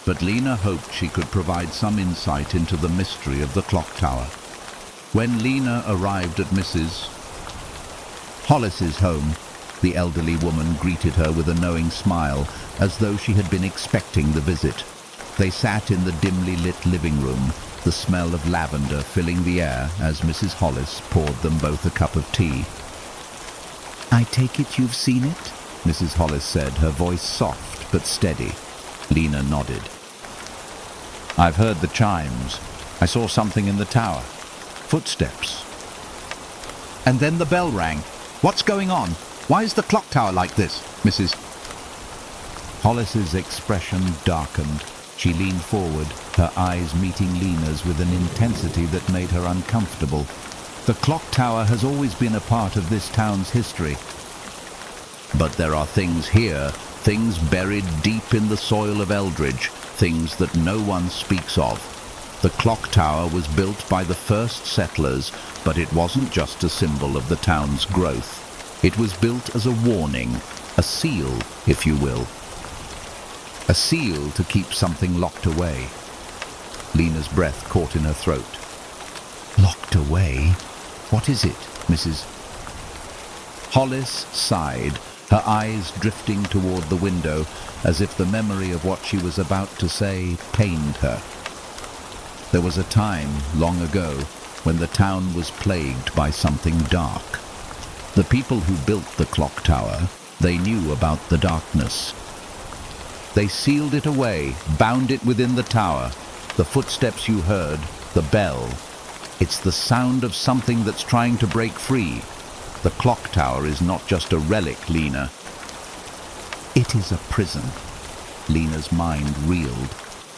but Lena hoped she could provide some insight into the mystery of the clock tower. When Lena arrived at Mrs. Hollis's home, the elderly woman greeted her with a knowing smile, as though she had been expecting the visit. They sat in the dimly lit living room, the smell of lavender filling the air as Mrs. Hollis poured them both a cup of tea. "I take it you've seen it?" Mrs. Hollis said, her voice soft but steady. Lena nodded. "I've heard the chimes. I saw something in the tower. Footsteps. And then the bell rang. What's going on? Why is the clock tower like this?" Mrs. Hollis's expression darkened. She leaned forward, her eyes meeting Lena's with an intensity that made her uncomfortable. "The clock tower has always been a part of this town's history. But there are things here, things buried deep in the soil of Eldridge, things that no one speaks of. The clock tower was built by the first settlers, but it wasn't just a symbol of the town's growth. It was built as a warning, a seal, if you will. A seal to keep something locked away." Lena's breath caught in her throat. "Locked away? What is it, Mrs. Hollis sighed, her eyes drifting toward the window, as if the memory of what she was about to say pained her. There was a time, long ago, when the town was plagued by something dark. The people who built the clock tower, they knew about the darkness. They sealed it away, bound it within the tower. The footsteps you heard, the bell. It's the sound of something that's trying to break free. The clock tower is not just a relic, Lena. It is a prison." Lena's mind reeled.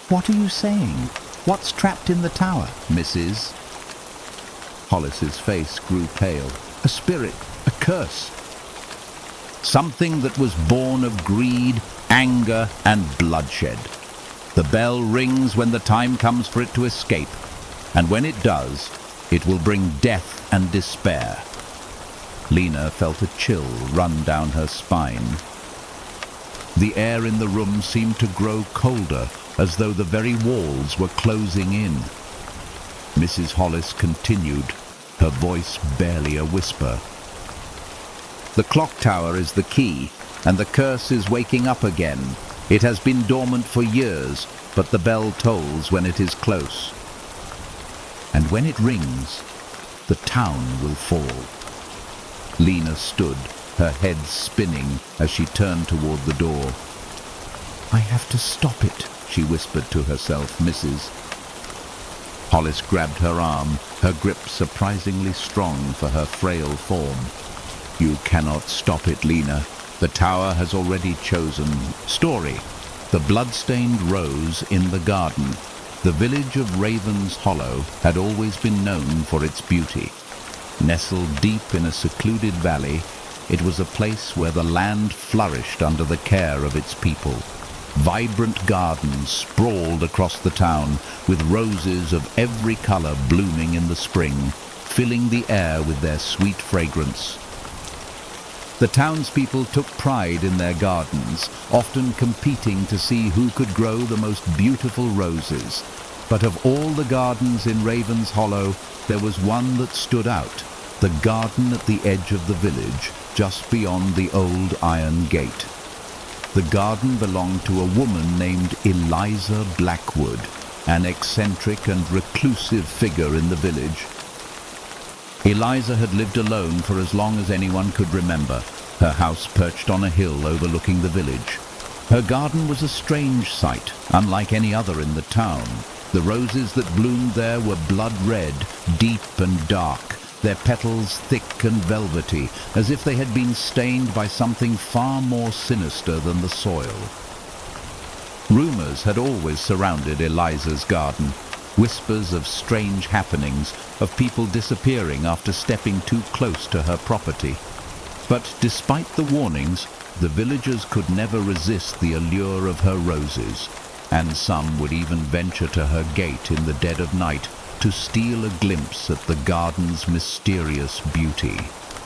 "What are you saying? What's trapped in the tower, Mrs.?" Hollis's face grew pale. "A spirit, a curse. Something that was born of greed, anger, and bloodshed. The bell rings when the time comes for it to escape, and when it does, it will bring death and despair." Lena felt a chill run down her spine. The air in the room seemed to grow colder, as though the very walls were closing in. Mrs. Hollis continued, her voice barely a whisper. "The clock tower is the key, and the curse is waking up again. It has been dormant for years, but the bell tolls when it is close. And when it rings, the town will fall." Lena stood, her head spinning as she turned toward the door. "I have to stop it," she whispered to herself, Mrs. Hollis grabbed her arm, her grip surprisingly strong for her frail form. "You cannot stop it, Lena. The tower has already chosen. Story. The blood-stained rose in the garden." The village of Raven's Hollow had always been known for its beauty. Nestled deep in a secluded valley, it was a place where the land flourished under the care of its people. Vibrant gardens sprawled across the town, with roses of every color blooming in the spring, filling the air with their sweet fragrance. The townspeople took pride in their gardens, often competing to see who could grow the most beautiful roses. But of all the gardens in Raven's Hollow, there was one that stood out, the garden at the edge of the village, just beyond the old iron gate. The garden belonged to a woman named Eliza Blackwood, an eccentric and reclusive figure in the village. Eliza had lived alone for as long as anyone could remember, her house perched on a hill overlooking the village. Her garden was a strange sight, unlike any other in the town. The roses that bloomed there were blood red, deep and dark, their petals thick and velvety, as if they had been stained by something far more sinister than the soil. Rumors had always surrounded Eliza's garden, whispers of strange happenings, of people disappearing after stepping too close to her property. But despite the warnings, the villagers could never resist the allure of her roses, and some would even venture to her gate in the dead of night to steal a glimpse at the garden's mysterious beauty.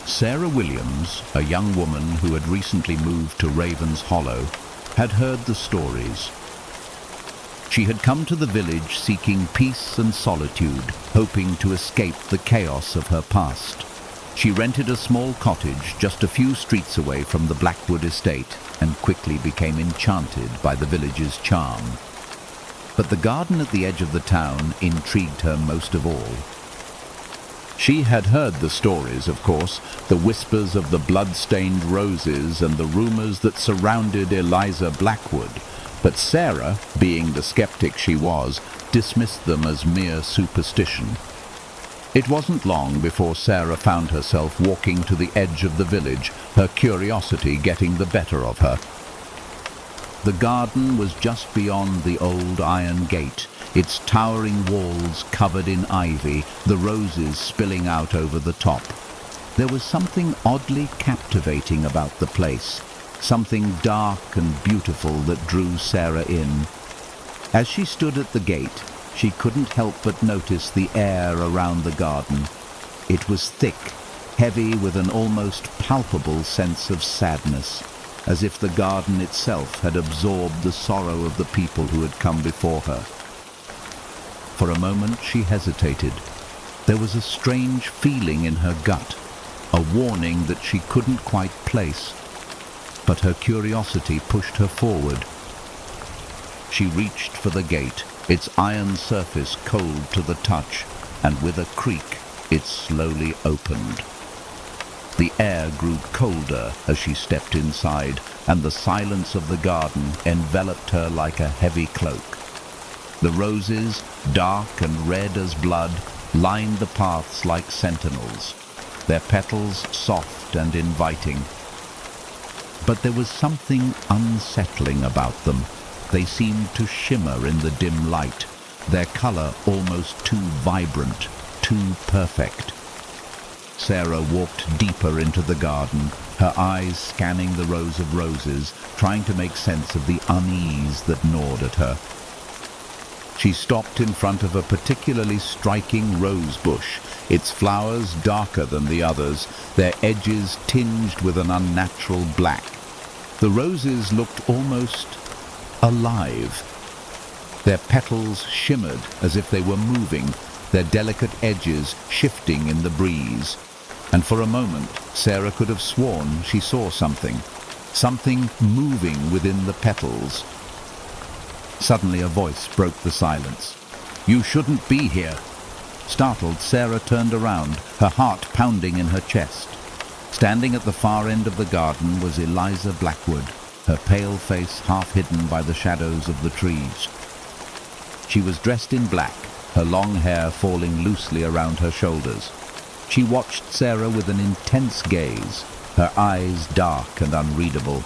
Sarah Williams, a young woman who had recently moved to Raven's Hollow, had heard the stories. She had come to the village seeking peace and solitude, hoping to escape the chaos of her past. She rented a small cottage just a few streets away from the Blackwood estate and quickly became enchanted by the village's charm. But the garden at the edge of the town intrigued her most of all. She had heard the stories, of course, the whispers of the blood-stained roses and the rumors that surrounded Eliza Blackwood. But Sarah, being the skeptic she was, dismissed them as mere superstition. It wasn't long before Sarah found herself walking to the edge of the village, her curiosity getting the better of her. The garden was just beyond the old iron gate, its towering walls covered in ivy, the roses spilling out over the top. There was something oddly captivating about the place, something dark and beautiful that drew Sarah in. As she stood at the gate, she couldn't help but notice the air around the garden. It was thick, heavy with an almost palpable sense of sadness, as if the garden itself had absorbed the sorrow of the people who had come before her. For a moment she hesitated. There was a strange feeling in her gut, a warning that she couldn't quite place. But her curiosity pushed her forward. She reached for the gate, its iron surface cold to the touch, and with a creak it slowly opened. The air grew colder as she stepped inside, and the silence of the garden enveloped her like a heavy cloak. The roses, dark and red as blood, lined the paths like sentinels, their petals soft and inviting. But there was something unsettling about them. They seemed to shimmer in the dim light, their color almost too vibrant, too perfect. Sarah walked deeper into the garden, her eyes scanning the rows of roses, trying to make sense of the unease that gnawed at her. She stopped in front of a particularly striking rose bush, its flowers darker than the others, their edges tinged with an unnatural black. The roses looked almost alive. Their petals shimmered as if they were moving, their delicate edges shifting in the breeze. And for a moment, Sarah could have sworn she saw something moving within the petals. Suddenly a voice broke the silence. "You shouldn't be here." Startled, Sarah turned around, her heart pounding in her chest. Standing at the far end of the garden was Eliza Blackwood, her pale face half hidden by the shadows of the trees. She was dressed in black, her long hair falling loosely around her shoulders. She watched Sarah with an intense gaze, her eyes dark and unreadable.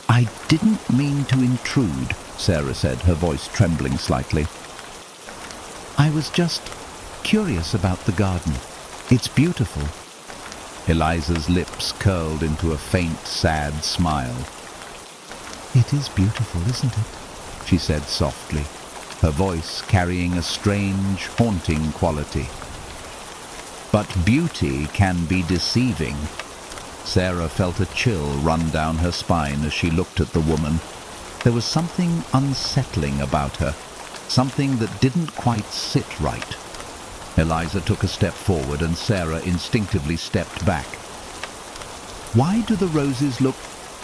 "I didn't mean to intrude," Sarah said, her voice trembling slightly. "I was just curious about the garden. It's beautiful." Eliza's lips curled into a faint, sad smile. "It is beautiful, isn't it?" she said softly, her voice carrying a strange, haunting quality. But beauty can be deceiving. Sarah felt a chill run down her spine as she looked at the woman. There was something unsettling about her, something that didn't quite sit right. Eliza took a step forward and Sarah instinctively stepped back. "Why do the roses look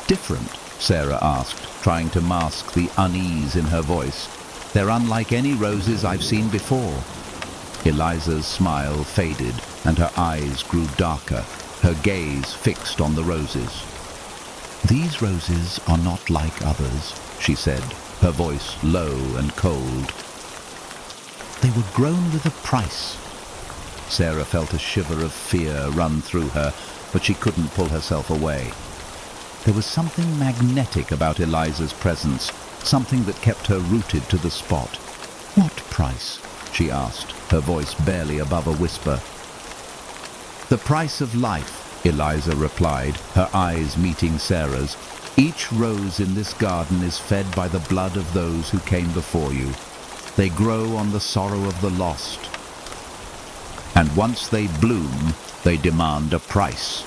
different?" Sarah asked, trying to mask the unease in her voice. "They're unlike any roses I've seen before." Eliza's smile faded and her eyes grew darker, her gaze fixed on the roses. "These roses are not like others," she said, her voice low and cold. "They were grown with a price." Sarah felt a shiver of fear run through her, but she couldn't pull herself away. There was something magnetic about Eliza's presence, something that kept her rooted to the spot. "What price?" she asked, her voice barely above a whisper. "The price of life," Eliza replied, her eyes meeting Sarah's. "Each rose in this garden is fed by the blood of those who came before you. They grow on the sorrow of the lost. And once they bloom, they demand a price."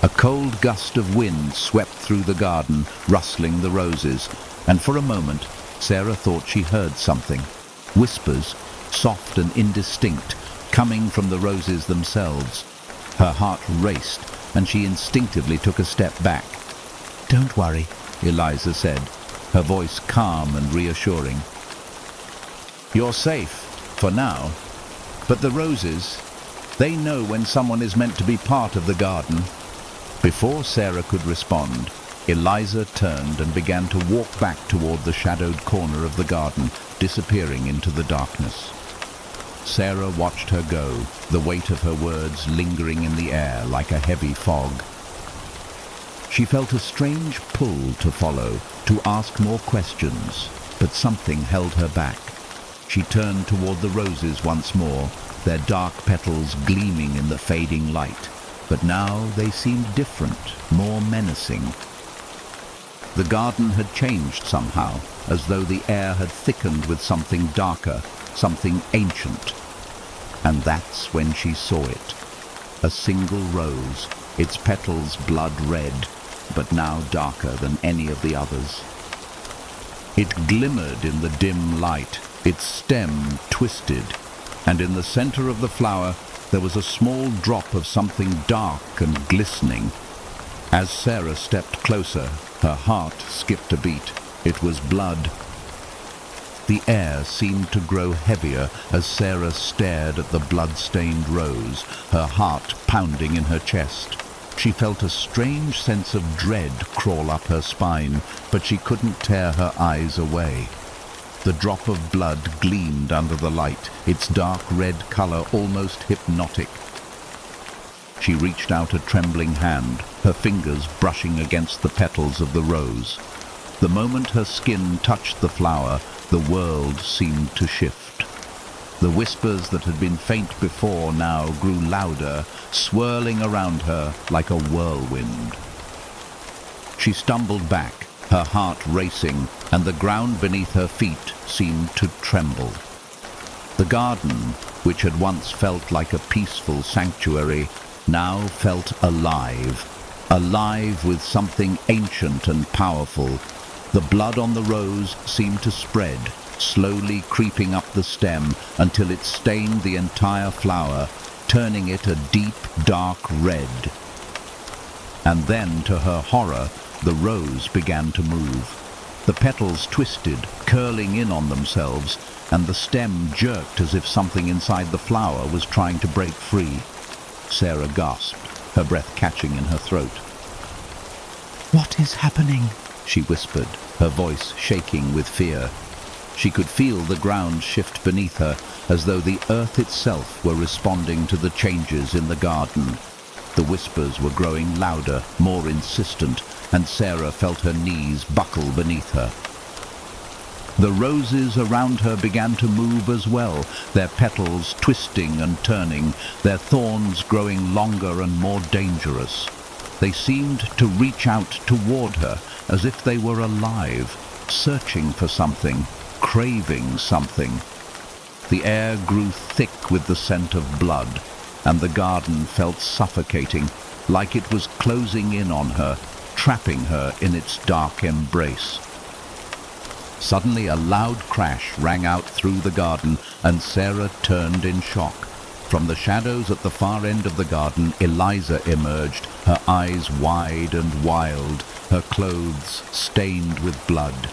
A cold gust of wind swept through the garden, rustling the roses, and for a moment Sarah thought she heard something. Whispers, soft and indistinct, coming from the roses themselves. Her heart raced, and she instinctively took a step back. "Don't worry," Eliza said, her voice calm and reassuring. "You're safe, for now. But the roses, they know when someone is meant to be part of the garden." Before Sarah could respond, Eliza turned and began to walk back toward the shadowed corner of the garden, disappearing into the darkness. Sarah watched her go, the weight of her words lingering in the air like a heavy fog. She felt a strange pull to follow, to ask more questions, but something held her back. She turned toward the roses once more, their dark petals gleaming in the fading light, but now they seemed different, more menacing. The garden had changed somehow, as though the air had thickened with something darker, something ancient. And that's when she saw it. A single rose, its petals blood red, but now darker than any of the others. It glimmered in the dim light, its stem twisted, and in the center of the flower there was a small drop of something dark and glistening. As Sarah stepped closer, her heart skipped a beat. It was blood. The air seemed to grow heavier as Sarah stared at the blood-stained rose, her heart pounding in her chest. She felt a strange sense of dread crawl up her spine, but she couldn't tear her eyes away. The drop of blood gleamed under the light, its dark red color almost hypnotic. She reached out a trembling hand, her fingers brushing against the petals of the rose. The moment her skin touched the flower, the world seemed to shift. The whispers that had been faint before now grew louder, swirling around her like a whirlwind. She stumbled back, her heart racing, and the ground beneath her feet seemed to tremble. The garden, which had once felt like a peaceful sanctuary, now felt alive, alive with something ancient and powerful. The blood on the rose seemed to spread, slowly creeping up the stem until it stained the entire flower, turning it a deep, dark red. And then, to her horror, the rose began to move. The petals twisted, curling in on themselves, and the stem jerked as if something inside the flower was trying to break free. Sarah gasped, her breath catching in her throat. "What is happening?" she whispered, her voice shaking with fear. She could feel the ground shift beneath her, as though the earth itself were responding to the changes in the garden. The whispers were growing louder, more insistent, and Sarah felt her knees buckle beneath her. The roses around her began to move as well, their petals twisting and turning, their thorns growing longer and more dangerous. They seemed to reach out toward her, as if they were alive, searching for something, craving something. The air grew thick with the scent of blood, and the garden felt suffocating, like it was closing in on her, trapping her in its dark embrace. Suddenly a loud crash rang out through the garden, and Sarah turned in shock. From the shadows at the far end of the garden, Eliza emerged, her eyes wide and wild, her clothes stained with blood.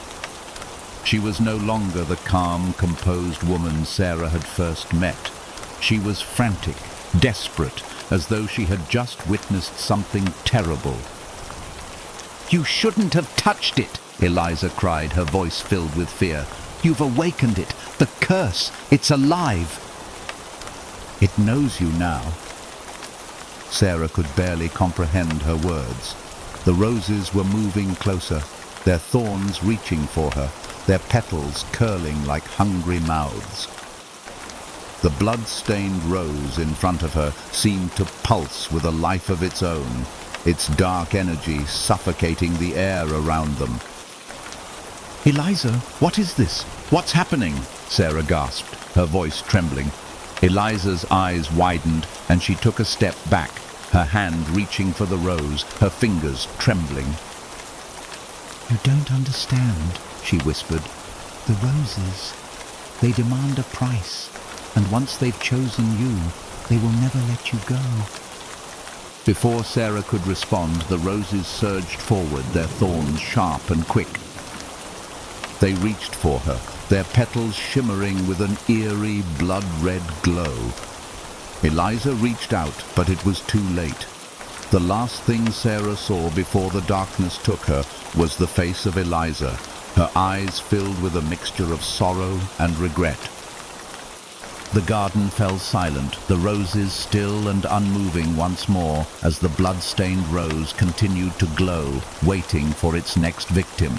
She was no longer the calm, composed woman Sarah had first met. She was frantic, desperate, as though she had just witnessed something terrible. "You shouldn't have touched it!" Eliza cried, her voice filled with fear. "You've awakened it! The curse! It's alive!" "It knows you now." Sarah could barely comprehend her words. The roses were moving closer, their thorns reaching for her, their petals curling like hungry mouths. The blood-stained rose in front of her seemed to pulse with a life of its own, its dark energy suffocating the air around them. "Eliza, what is this? What's happening?" Sarah gasped, her voice trembling. Eliza's eyes widened, and she took a step back, her hand reaching for the rose, her fingers trembling. "You don't understand," she whispered. The roses. They demand a price, and once they've chosen you, they will never let you go. Before Sarah could respond, the roses surged forward, their thorns sharp and quick. They reached for her, their petals shimmering with an eerie, blood-red glow. Eliza reached out, but it was too late. The last thing Sarah saw before the darkness took her was the face of Eliza, her eyes filled with a mixture of sorrow and regret. The garden fell silent, the roses still and unmoving once more as the blood-stained rose continued to glow, waiting for its next victim.